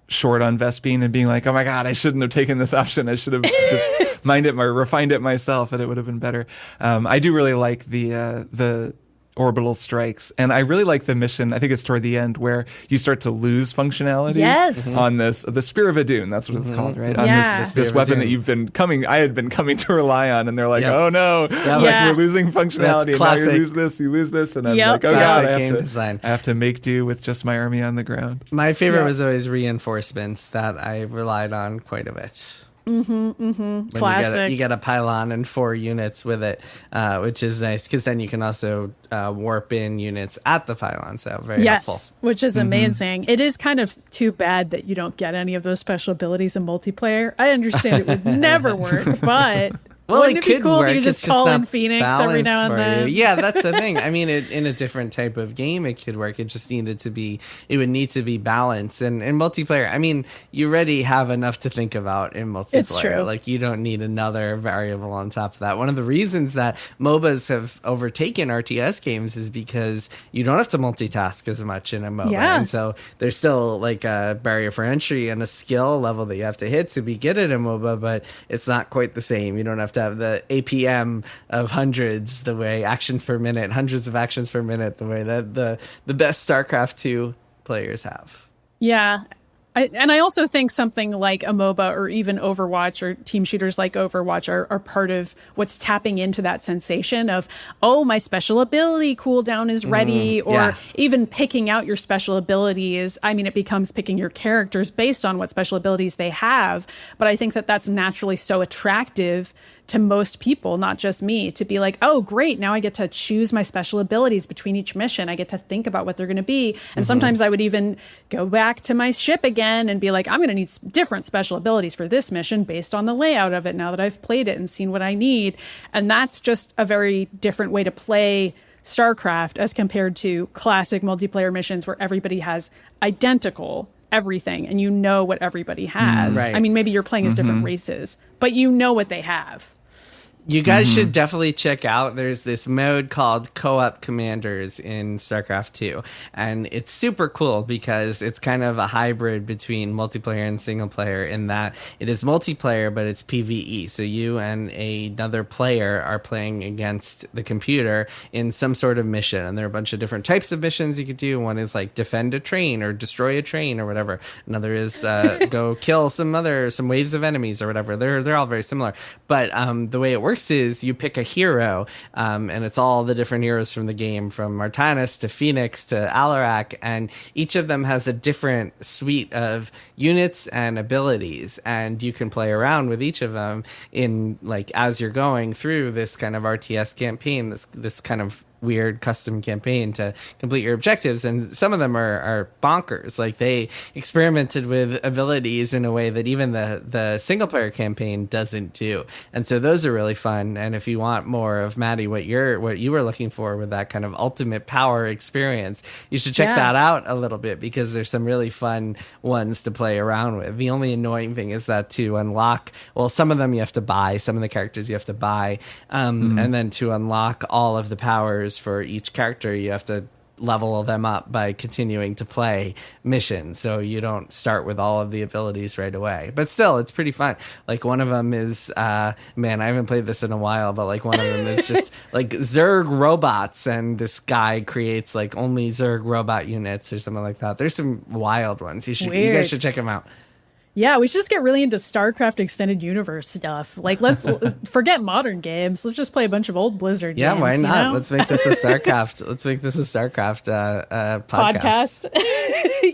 Speaker 1: short on Vespene and being like, oh my god, I shouldn't have taken this option. I should have just refined it myself, and it would have been better. I do really like the orbital strikes, and I really like the mission, I think it's toward the end, where you start to lose functionality on the Spear of Adun, that's what it's called, right? On this weapon that I had been coming to rely on, and they're like, oh no, like, we're losing functionality, and now you lose this, and I'm like, oh god, I have to make do with just my army on the ground.
Speaker 3: My favorite was always reinforcements, that I relied on quite a bit.
Speaker 2: Classic.
Speaker 3: You get a pylon and 4 units with it, which is nice, because then you can also warp in units at the pylon, so very helpful.
Speaker 2: Which is amazing. It is kind of too bad that you don't get any of those special abilities in multiplayer. I understand it would never work, but wouldn't it be cool if you just call in Phoenix every now and then?
Speaker 3: Yeah, that's the thing. I mean, in a different type of game, it could work. It just would need to be balanced. And in multiplayer, I mean, you already have enough to think about in multiplayer.
Speaker 2: It's true.
Speaker 3: Like, you don't need another variable on top of that. One of the reasons that MOBAs have overtaken RTS games is because you don't have to multitask as much in a MOBA.
Speaker 2: Yeah.
Speaker 3: And so there's still like a barrier for entry and a skill level that you have to hit to be good at a MOBA, but it's not quite the same. You don't have to have the APM of hundreds the way hundreds of actions per minute, the way that the best StarCraft II players have.
Speaker 2: Yeah. I also think something like a MOBA or even Overwatch or team shooters like Overwatch are part of what's tapping into that sensation of, oh, my special ability cooldown is ready, or even picking out your special abilities. I mean, it becomes picking your characters based on what special abilities they have. But I think that that's naturally so attractive to most people, not just me, to be like, oh, great, now I get to choose my special abilities between each mission. I get to think about what they're going to be. And sometimes I would even go back to my ship again and be like, I'm going to need different special abilities for this mission based on the layout of it now that I've played it and seen what I need. And that's just a very different way to play StarCraft as compared to classic multiplayer missions where everybody has identical everything and you know what everybody has.
Speaker 3: Right.
Speaker 2: I mean, maybe you're playing as different races, but you know what they have.
Speaker 3: You guys should definitely check out. There's this mode called Co-op Commanders in StarCraft II, and it's super cool because it's kind of a hybrid between multiplayer and single player in that it is multiplayer, but it's PvE. So you and another player are playing against the computer in some sort of mission, and there are a bunch of different types of missions you could do. One is like defend a train or destroy a train or whatever. Another is go kill some waves of enemies or whatever. They're all very similar, but the way it works is you pick a hero, and it's all the different heroes from the game, from Martanis to Phoenix to Alarak, and each of them has a different suite of units and abilities, and you can play around with each of them in like as you're going through this kind of RTS campaign, this kind of weird custom campaign to complete your objectives. And some of them are bonkers. Like they experimented with abilities in a way that even the single player campaign doesn't do. And so those are really fun. And if you want more of Maddy, what you were looking for with that kind of ultimate power experience, you should check that out a little bit, because there's some really fun ones to play around with. The only annoying thing is that to unlock, well, some of them you have to buy, some of the characters you have to buy, and then to unlock all of the powers for each character, you have to level them up by continuing to play missions, so you don't start with all of the abilities right away. But still, it's pretty fun. Like one of them is man, I haven't played this in a while, but like one of them is just like Zerg robots, and this guy creates like only Zerg robot units or something like that. There's some wild ones. You guys should check them out.
Speaker 2: Yeah, we should just get really into StarCraft Extended Universe stuff. Like, let's forget modern games. Let's just play a bunch of old Blizzard games.
Speaker 3: Yeah, why not?
Speaker 2: You know?
Speaker 3: Let's make this a StarCraft. Podcast.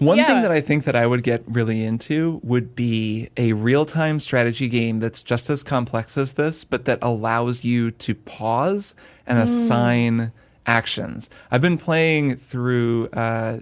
Speaker 1: One thing that I think that I would get really into would be a real-time strategy game that's just as complex as this, but that allows you to pause and assign actions. I've been playing through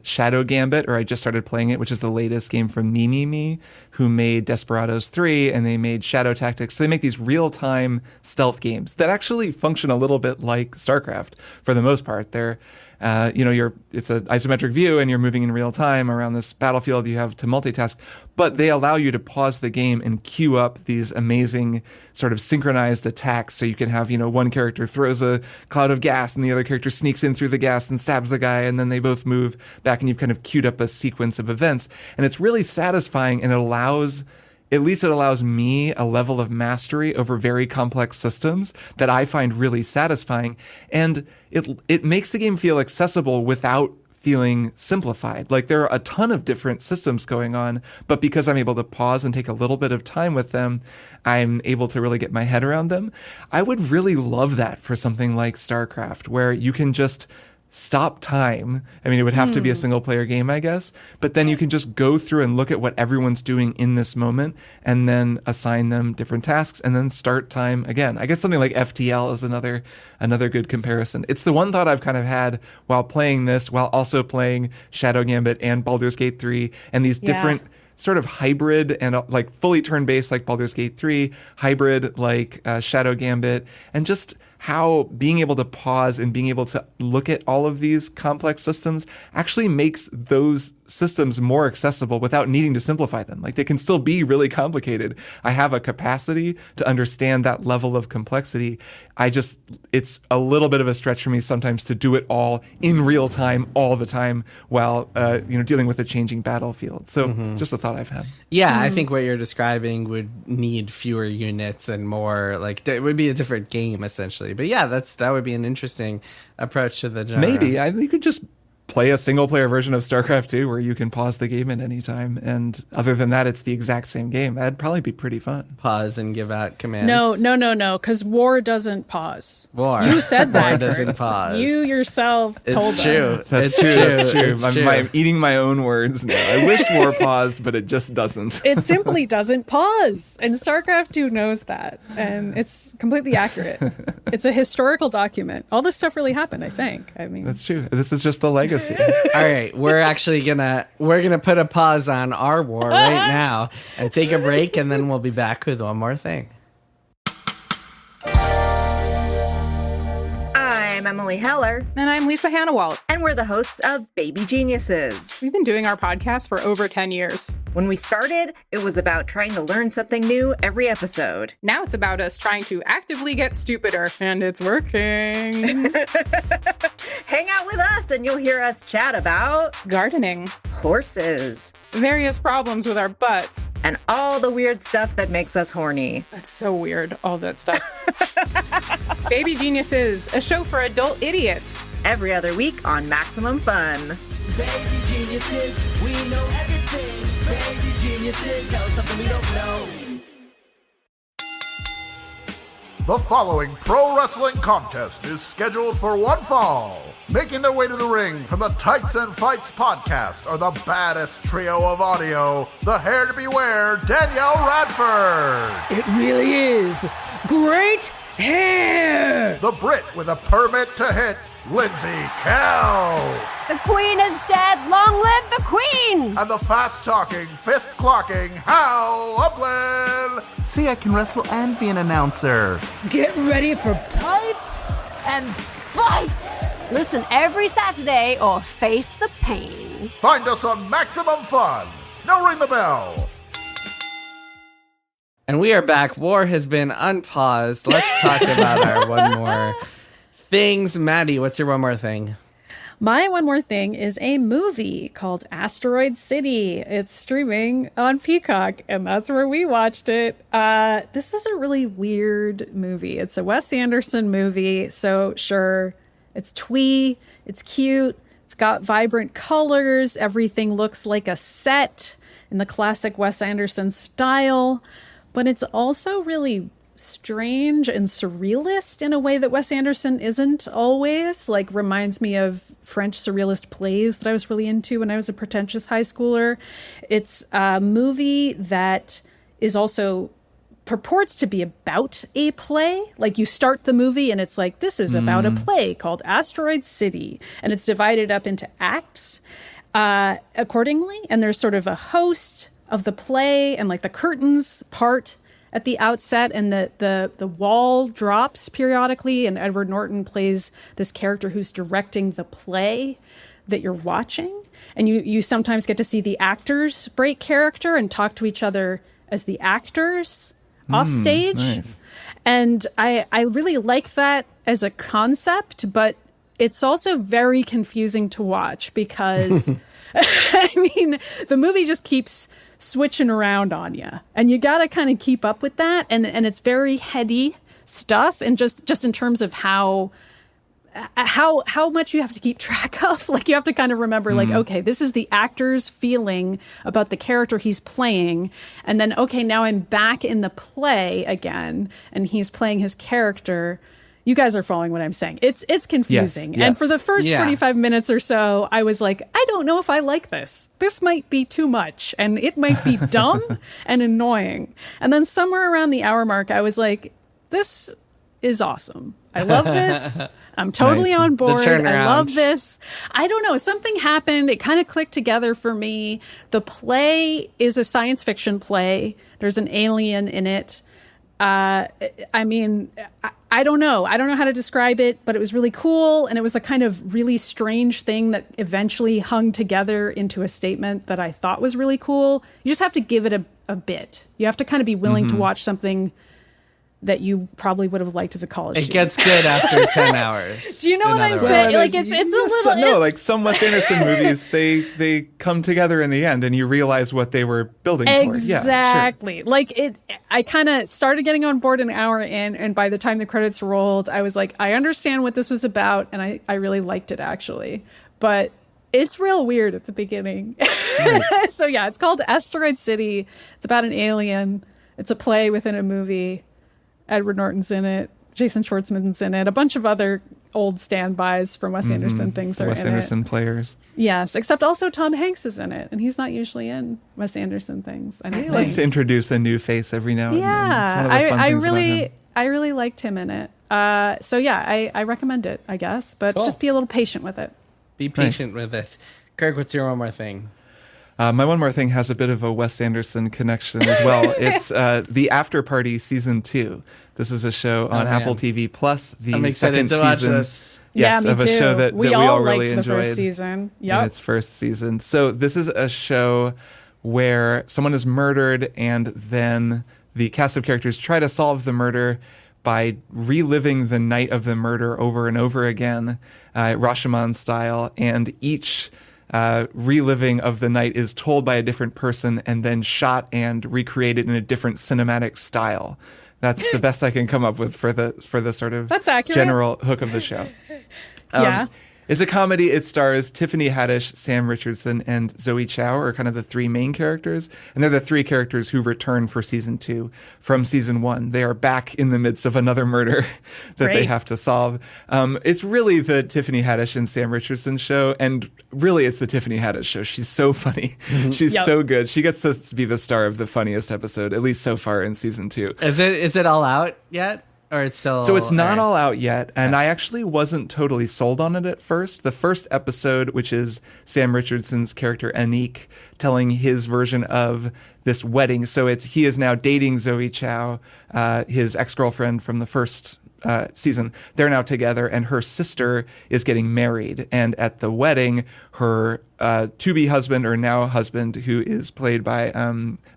Speaker 1: Shadow Gambit, or I just started playing it, which is the latest game from Me, who made Desperados 3, and they made Shadow Tactics. So they make these real-time stealth games that actually function a little bit like StarCraft for the most part. They're it's an isometric view and you're moving in real time around this battlefield. You have to multitask, but they allow you to pause the game and queue up these amazing sort of synchronized attacks. So you can have, one character throws a cloud of gas and the other character sneaks in through the gas and stabs the guy, and then they both move back, and you've kind of queued up a sequence of events. And it's really satisfying, and it allows me a level of mastery over very complex systems that I find really satisfying. And it makes the game feel accessible without feeling simplified. Like there are a ton of different systems going on, but because I'm able to pause and take a little bit of time with them, I'm able to really get my head around them. I would really love that for something like StarCraft, where you can just stop time. I mean, it would have to be a single player game, I guess, but then you can just go through and look at what everyone's doing in this moment and then assign them different tasks and then start time again. I guess something like FTL is another good comparison. It's the one thought I've kind of had while playing this, while also playing Shadow Gambit and Baldur's Gate 3, and these different sort of hybrid and like fully turn-based like Baldur's Gate 3, hybrid like Shadow Gambit, and just how being able to pause and being able to look at all of these complex systems actually makes those systems more accessible without needing to simplify them. Like they can still be really complicated. I have a capacity to understand that level of complexity. It's a little bit of a stretch for me sometimes to do it all in real time, all the time, while dealing with a changing battlefield. So just a thought I've had.
Speaker 3: Yeah, I think what you're describing would need fewer units and more, like it would be a different game essentially. But yeah, that would be an interesting approach to the genre.
Speaker 1: Maybe you could just play a single player version of StarCraft 2 where you can pause the game at any time, and other than that it's the exact same game. That'd probably be pretty fun.
Speaker 3: Pause and give out commands.
Speaker 2: No, because war doesn't pause.
Speaker 3: You
Speaker 2: said that.
Speaker 3: War doesn't pause.
Speaker 2: You yourself told
Speaker 3: us. True.
Speaker 1: That's true. I'm eating my own words now. I wished war paused, but it just doesn't.
Speaker 2: It simply doesn't pause, and StarCraft 2 knows that, and it's completely accurate. It's a historical document. All this stuff really happened, I think. I mean,
Speaker 1: that's true. This is just the legacy.
Speaker 3: All right, we're actually gonna put a pause on our war right now and take a break, and then we'll be back with one more thing.
Speaker 4: I'm I'm Emily Heller.
Speaker 5: And I'm Lisa Hannawalt.
Speaker 4: And we're the hosts of Baby Geniuses.
Speaker 5: We've been doing our podcast for over 10 years.
Speaker 4: When we started, it was about trying to learn something new every episode.
Speaker 5: Now it's about us trying to actively get stupider. And it's working.
Speaker 4: Hang out with us and you'll hear us chat about
Speaker 5: gardening,
Speaker 4: horses,
Speaker 5: various problems with our butts,
Speaker 4: and all the weird stuff that makes us horny.
Speaker 5: That's so weird, all that stuff. Baby Geniuses, a show for adult idiots.
Speaker 4: Every other week on Maximum Fun.
Speaker 6: Baby Geniuses, we know everything. Baby Geniuses, tell us something we don't know.
Speaker 7: The following pro wrestling contest is scheduled for one fall. Making their way to the ring from the Tights and Fights podcast are the baddest trio of audio, the hair to beware, Danielle Radford.
Speaker 8: It really is. Great hair.
Speaker 7: The Brit with a permit to hit, Lindsay Kell.
Speaker 9: The Queen is dead. Long live the Queen.
Speaker 7: And the fast-talking, fist-clocking Hal Upland.
Speaker 10: See, I can wrestle and be an announcer.
Speaker 8: Get ready for tights and fight.
Speaker 9: Listen every Saturday or face the pain.
Speaker 7: Find us on Maximum Fun. Now ring the bell.
Speaker 3: And we are back. War has been unpaused. Let's talk about our one more things. Maddy, what's your one more thing?
Speaker 2: My one more thing is a movie called Asteroid City. It's streaming on Peacock, and that's where we watched it. This is a really weird movie. It's a Wes Anderson movie, so sure, it's twee, it's cute, it's got vibrant colors, everything looks like a set in the classic Wes Anderson style, but it's also really strange and surrealist in a way that Wes Anderson isn't always. Like, reminds me of French surrealist plays that I was really into when I was a pretentious high schooler. It's a movie that is also purports to be about a play. Like, you start the movie and it's like, this is about a play called Asteroid City, and it's divided up into acts accordingly, and there's sort of a host of the play and like the curtains part at the outset, and the wall drops periodically, and Edward Norton plays this character who's directing the play that you're watching. And you sometimes get to see the actors break character and talk to each other as the actors off stage.
Speaker 1: Nice.
Speaker 2: And I really like that as a concept, but it's also very confusing to watch because, I mean, the movie just keeps switching around on you, and you got to kind of keep up with that, and it's very heady stuff, and just in terms of how much you have to keep track of. Like, you have to kind of remember, like, okay, this is the actor's feeling about the character he's playing, and then, okay, now I'm back in the play again, and he's playing his character. You guys are following what I'm saying. It's confusing.
Speaker 1: Yes.
Speaker 2: And for the first 45 minutes or so, I was like, I don't know if I like this. This might be too much, and it might be dumb and annoying. And then somewhere around the hour mark, I was like, this is awesome. I love this. I'm totally on board. I love this. I don't know. Something happened. It kind of clicked together for me. The play is a science fiction play. There's an alien in it. I mean, I don't know. I don't know how to describe it, but it was really cool. And it was the kind of really strange thing that eventually hung together into a statement that I thought was really cool. You just have to give it a bit. You have to kind of be willing to watch something that you probably would have liked as a college student.
Speaker 3: It gets good after 10 hours.
Speaker 2: Do you know what I'm saying? Like, it's a little...
Speaker 1: No, like some Wes Anderson movies, they come together in the end, and you realize what they were building toward.
Speaker 2: Exactly.
Speaker 1: Yeah, sure.
Speaker 2: Like, I kind of started getting on board an hour in, and by the time the credits rolled, I was like, I understand what this was about, and I really liked it, actually. But it's real weird at the beginning. Nice. So yeah, it's called Asteroid City. It's about an alien. It's a play within a movie. Edward Norton's in it. Jason Schwartzman's in it. A bunch of other old standbys from Wes Anderson things are in it.
Speaker 1: Wes Anderson players.
Speaker 2: Yes, except also Tom Hanks is in it, and he's not usually in Wes Anderson things.
Speaker 1: He likes to introduce a new face every now and then.
Speaker 2: Yeah,
Speaker 1: It's one of the fun things about him.
Speaker 2: I really liked him in it. So yeah, I recommend it, I guess, but just be a little patient with it.
Speaker 3: Be patient with it. Kirk, what's your one more thing?
Speaker 1: My one more thing has a bit of a Wes Anderson connection as well. It's the Afterparty Season 2. This is a show on Apple TV Plus.
Speaker 3: I'm excited to watch this.
Speaker 1: Yes,
Speaker 2: me
Speaker 1: of a
Speaker 2: too.
Speaker 1: show that we all really
Speaker 2: liked
Speaker 1: enjoyed
Speaker 2: the first season.
Speaker 1: in its first season. So this is a show where someone is murdered and then the cast of characters try to solve the murder by reliving the night of the murder over and over again, Rashomon style, and each reliving of the night is told by a different person and then shot and recreated in a different cinematic style. That's the best I can come up with for the sort of
Speaker 2: That's accurate.
Speaker 1: general hook of the show.
Speaker 2: Yeah.
Speaker 1: It's a comedy. It stars Tiffany Haddish, Sam Richardson, and Zoe Chow are kind of the three main characters. And they're the three characters who return for season 2 from season 1. They are back in the midst of another murder that they have to solve. It's really the Tiffany Haddish and Sam Richardson show. And really, it's the Tiffany Haddish show. She's so funny. She's so good. She gets to be the star of the funniest episode, at least so far in season 2.
Speaker 3: Is it all out yet? Or it's still...
Speaker 1: So it's not all out yet, and I actually wasn't totally sold on it at first. The first episode, which is Sam Richardson's character Anik telling his version of this wedding. So he is now dating Zoe Chow, his ex-girlfriend from the first season. They're now together, and her sister is getting married. And at the wedding, her to-be husband or now husband, who is played by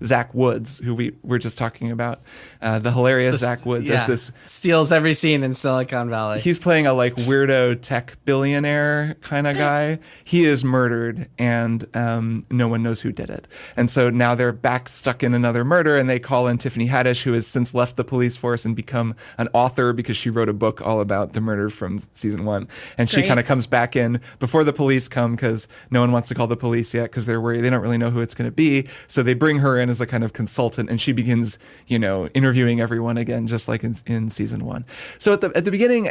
Speaker 1: Zach Woods, who we were just talking about, the hilarious Zach Woods as this
Speaker 3: steals every scene in Silicon Valley.
Speaker 1: He's playing a weirdo tech billionaire kind of guy. He is murdered, and no one knows who did it. And so now they're back stuck in another murder, and they call in Tiffany Haddish, who has since left the police force and become an author because she wrote a book all about the murder from season 1. And she kind of comes back in before the police come because no one wants to call the police yet because they're worried. They don't really know who it's going to be. So they bring her in as a kind of consultant, and she begins, interviewing everyone again, just like in season 1. So at the beginning,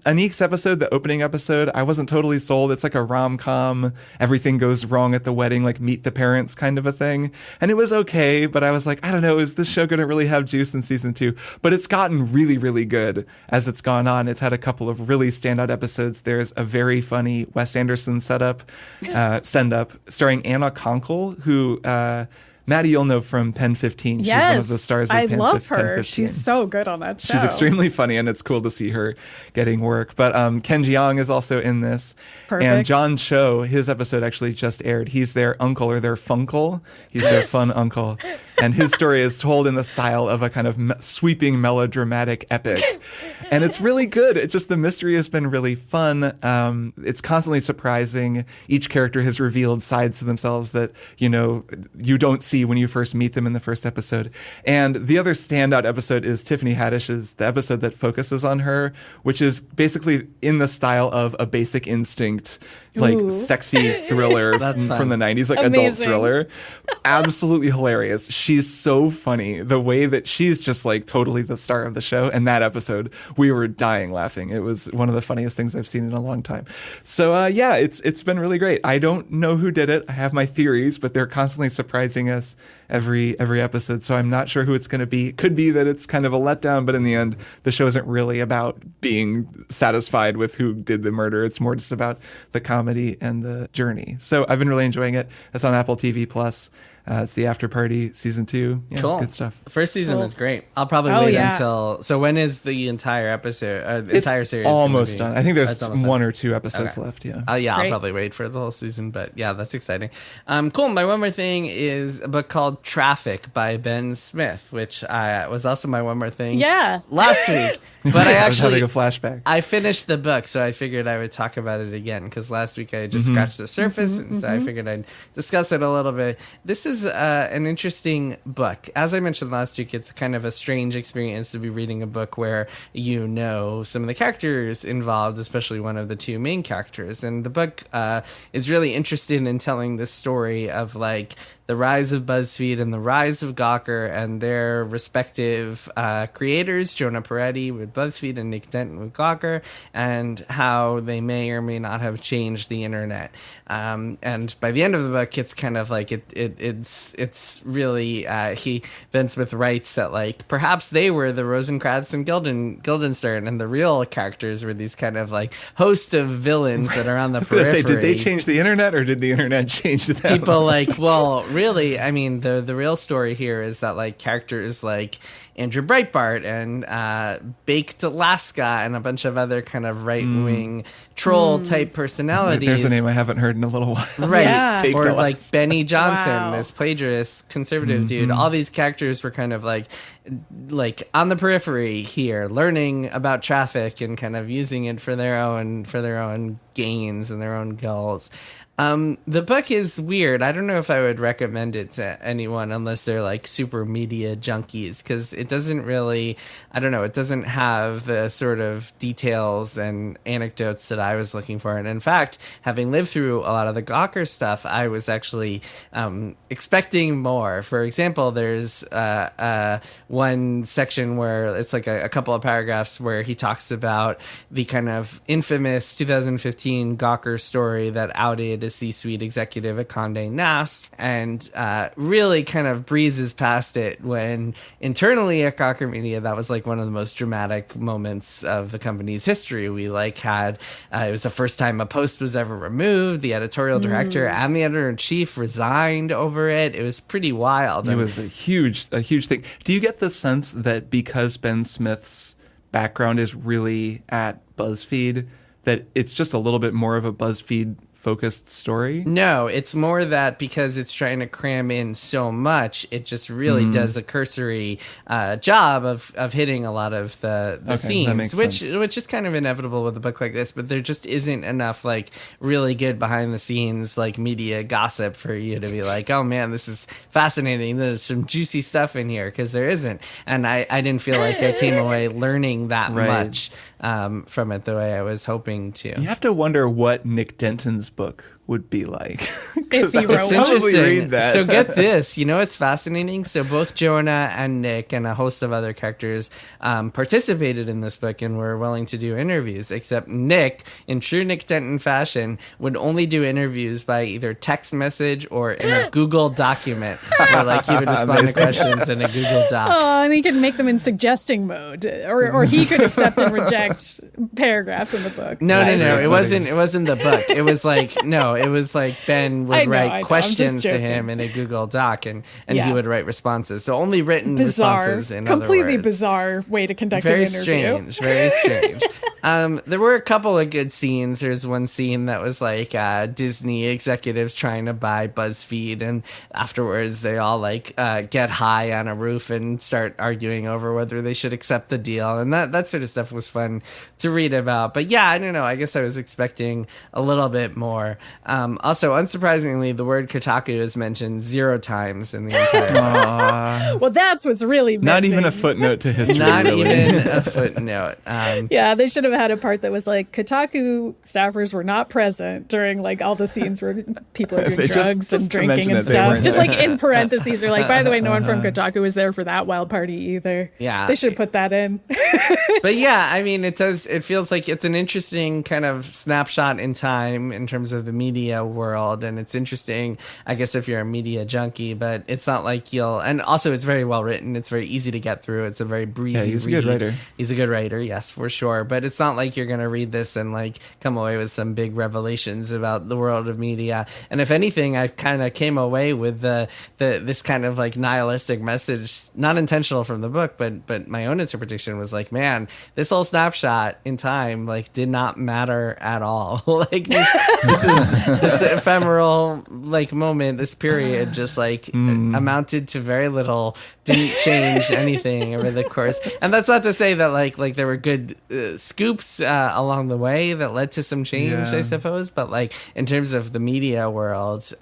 Speaker 1: Anik's episode, the opening episode, I wasn't totally sold. It's like a rom-com, everything goes wrong at the wedding, like Meet the Parents kind of a thing. And it was okay, but I was like, I don't know, is this show going to really have juice in season 2? But it's gotten really, really good as it's gone on. It's had a couple of really standout episodes. There's a very funny Wes Anderson send-up starring Anna Konkle, who Maddy, you'll know from Pen 15. She's one of the stars of
Speaker 2: I
Speaker 1: Pen
Speaker 2: love her.
Speaker 1: 15.
Speaker 2: She's so good on that show.
Speaker 1: She's extremely funny, and it's cool to see her getting work. But Ken Jeong is also in this.
Speaker 2: Perfect.
Speaker 1: And John Cho, his episode actually just aired. He's their uncle or their funkle. He's their fun uncle. And his story is told in the style of a kind of sweeping melodramatic epic. And it's really good. It's just the mystery has been really fun. It's constantly surprising. Each character has revealed sides to themselves that, you don't see when you first meet them in the first episode. And the other standout episode is Tiffany Haddish's, the episode that focuses on her, which is basically in the style of a Basic Instinct, sexy thriller from the 90s, adult thriller. Absolutely hilarious. She's so funny. The way that she's just totally the star of the show. And that episode, we were dying laughing. It was one of the funniest things I've seen in a long time. So it's been really great. I don't know who did it. I have my theories, but they're constantly surprising us every episode. So I'm not sure who it's going to be. It could be that it's kind of a letdown, but in the end, the show isn't really about being satisfied with who did the murder. It's more just about the comedy and the journey. So I've been really enjoying it. That's on Apple TV Plus. It's the Afterparty season 2. Yeah,
Speaker 3: cool.
Speaker 1: Good stuff.
Speaker 3: The first season was great. I'll probably wait until. So when is the entire episode? Entire series?
Speaker 1: Almost done. I think there's one or two episodes left. Yeah.
Speaker 3: I'll probably wait for the whole season. But yeah, that's exciting. Cool. My one more thing is a book called Traffic by Ben Smith, which was also my one more thing.
Speaker 2: Yeah.
Speaker 3: Last week, but I
Speaker 1: was having a flashback.
Speaker 3: I finished the book, so I figured I would talk about it again because last week I just scratched the surface, and so I figured I'd discuss it a little bit. This is an interesting book. As I mentioned last week, it's kind of a strange experience to be reading a book where some of the characters involved, especially one of the two main characters. And the book is really interested in telling the story of the rise of BuzzFeed and the rise of Gawker and their respective creators, Jonah Peretti with BuzzFeed and Nick Denton with Gawker, and how they may or may not have changed the internet. And by the end of the book, it's kind of it it's really Ben Smith writes that like perhaps they were the Rosencrantz and Guildenstern, and the real characters were these kind of like host of villains that are on the periphery. I was going to say,
Speaker 1: did they change the internet or did the internet change them?
Speaker 3: People like, well, really, I mean, the real story here is that like characters like Andrew Breitbart and Baked Alaska and a bunch of other kind of right-wing troll-type personalities.
Speaker 1: There's a name I haven't heard in a little while.
Speaker 3: Right.
Speaker 2: Yeah.
Speaker 3: Or like Benny Johnson,
Speaker 2: Wow.
Speaker 3: this plagiarist conservative dude. All these characters were kind of like on the periphery here, learning about traffic and kind of using it for their own gains and their own goals. The book is weird. I don't know if I would recommend it to anyone unless they're like super media junkies, because it doesn't really, I don't know, it doesn't have the sort of details and anecdotes that I was looking for. And in fact, having lived through a lot of the Gawker stuff, I was actually expecting more. For example, there's one section where it's like a couple of paragraphs where he talks about the kind of infamous 2015 Gawker story that outed a C-suite executive at Condé Nast, and really kind of breezes past it when internally at Gawker Media, that was like one of the most dramatic moments of the company's history. We like had, it was the first time a post was ever removed. The editorial director and the editor-in-chief resigned over it. It was pretty wild.
Speaker 1: It was a huge thing. Do you get the sense that because Ben Smith's background is really at BuzzFeed, that it's just a little bit more of a BuzzFeed focused story?
Speaker 3: No, it's more that because it's trying to cram in so much, it just really does a cursory job of hitting a lot of the scenes, which is kind of inevitable with a book like this. But there just isn't enough like really good behind the scenes like media gossip for you to be like, oh man, this is fascinating. There's some juicy stuff in here, because there isn't. And I didn't feel like I came away learning that much from it the way I was hoping to.
Speaker 1: You have to wonder what Nick Denton's book would be like.
Speaker 2: If he wrote
Speaker 3: It's
Speaker 2: one.
Speaker 3: interesting. So get this, it's fascinating. So both Jonah and Nick and a host of other characters participated in this book and were willing to do interviews, except Nick, in true Nick Denton fashion, would only do interviews by either text message or in a Google document, where like he would respond to questions in a Google Doc.
Speaker 2: Oh, and he could make them in suggesting mode, or he could accept and reject paragraphs in the book.
Speaker 3: No. It wasn't the book. It was like, no, it was like Ben would write questions to him in a Google Doc, and he would write responses. So only written responses, in
Speaker 2: completely
Speaker 3: other words.
Speaker 2: Bizarre way to conduct
Speaker 3: Very
Speaker 2: an interview.
Speaker 3: Very strange. There were a couple of good scenes. There's one scene that was like Disney executives trying to buy BuzzFeed, and afterwards they all like get high on a roof and start arguing over whether they should accept the deal, and that sort of stuff was fun to read about. But yeah, I don't know. I guess I was expecting a little bit more. Also, unsurprisingly, the word Kotaku is mentioned 0 times in the entire book.
Speaker 2: Well, that's what's really missing.
Speaker 1: Not even a footnote to history.
Speaker 3: Not
Speaker 1: really.
Speaker 3: even a footnote.
Speaker 2: Yeah, they should have had a part that was like Kotaku staffers were not present during like all the scenes where people are doing drugs and drinking and stuff. Just like in parentheses, they're like, by the way, no one from Kotaku was there for that wild party either.
Speaker 3: Yeah,
Speaker 2: they should have put that in.
Speaker 3: But yeah, I mean, it feels like it's an interesting kind of snapshot in time in terms of the media world, and it's interesting, I guess, if you're a media junkie, but it's not like and also it's very well written, it's very easy to get through, it's a very breezy
Speaker 1: he's
Speaker 3: read.
Speaker 1: A good writer.
Speaker 3: He's a good writer, yes, for sure, but it's not like you're going to read this and like come away with some big revelations about the world of media. And if anything, I kind of came away with this kind of like nihilistic message, not intentional from the book, but my own interpretation was like, man, this whole snapshot in time like did not matter at all. Like this ephemeral like moment, this period just like amounted to very little, didn't change anything over the course. And that's not to say that like there were good scoops along the way that led to some change, I suppose, but like in terms of the media world,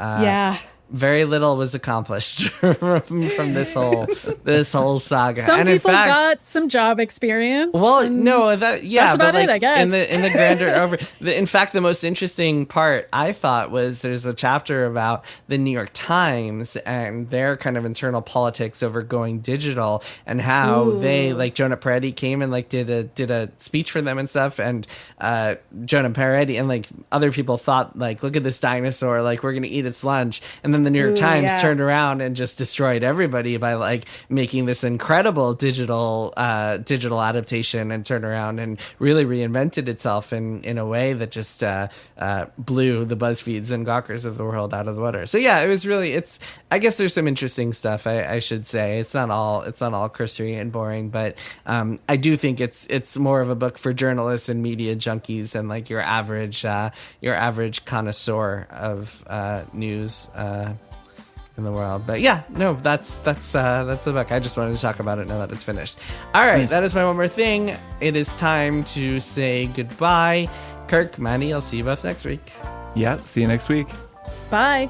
Speaker 3: very little was accomplished from this whole saga.
Speaker 2: Some
Speaker 3: and
Speaker 2: people
Speaker 3: in fact,
Speaker 2: got some job experience.
Speaker 3: Well, no, that's
Speaker 2: about
Speaker 3: like,
Speaker 2: it, I guess.
Speaker 3: In the grander in fact, the most interesting part I thought was there's a chapter about the New York Times and their kind of internal politics over going digital, and how they like Jonah Peretti came and like did a speech for them and stuff, and Jonah Peretti and like other people thought like, look at this dinosaur, like we're gonna eat its lunch, and then the New York Times
Speaker 2: yeah.
Speaker 3: turned around and just destroyed everybody by like making this incredible digital adaptation, and turned around and really reinvented itself in a way that just blew the BuzzFeeds and Gawkers of the world out of the water. So yeah, it was really, I guess there's some interesting stuff. I should say it's not all cursory and boring, but I do think it's more of a book for journalists and media junkies than like your average connoisseur of news in the world. But yeah, no, that's the book. I just wanted to talk about it now that it's finished. All right, that is my one more thing. It is time to say goodbye. Kirk, Maddy, I'll see you both next week.
Speaker 1: Yeah, see you next week.
Speaker 2: Bye.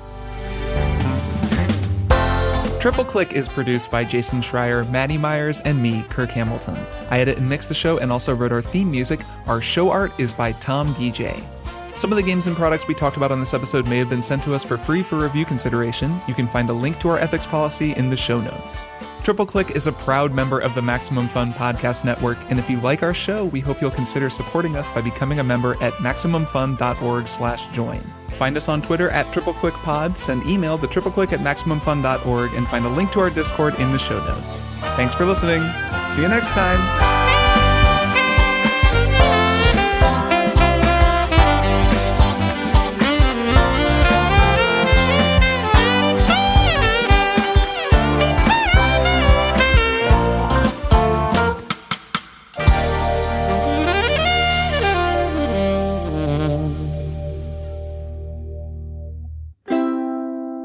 Speaker 1: Triple Click is produced by Jason Schreier, Maddy Myers, and me, Kirk Hamilton. I edit and mix the show and also wrote our theme music. Our show art is by Tom DJ. Some of the games and products we talked about on this episode may have been sent to us for free for review consideration. You can find a link to our ethics policy in the show notes. Triple Click is a proud member of the Maximum Fun Podcast Network, and if you like our show, we hope you'll consider supporting us by becoming a member at MaximumFun.org/join. Find us on Twitter at TripleClickPod, send email to tripleclick@MaximumFun.org, and find a link to our Discord in the show notes. Thanks for listening. See you next time.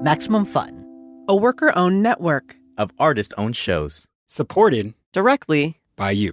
Speaker 11: Maximum Fun,
Speaker 12: a worker-owned network
Speaker 13: of artist-owned shows,
Speaker 14: supported
Speaker 12: directly
Speaker 14: by you.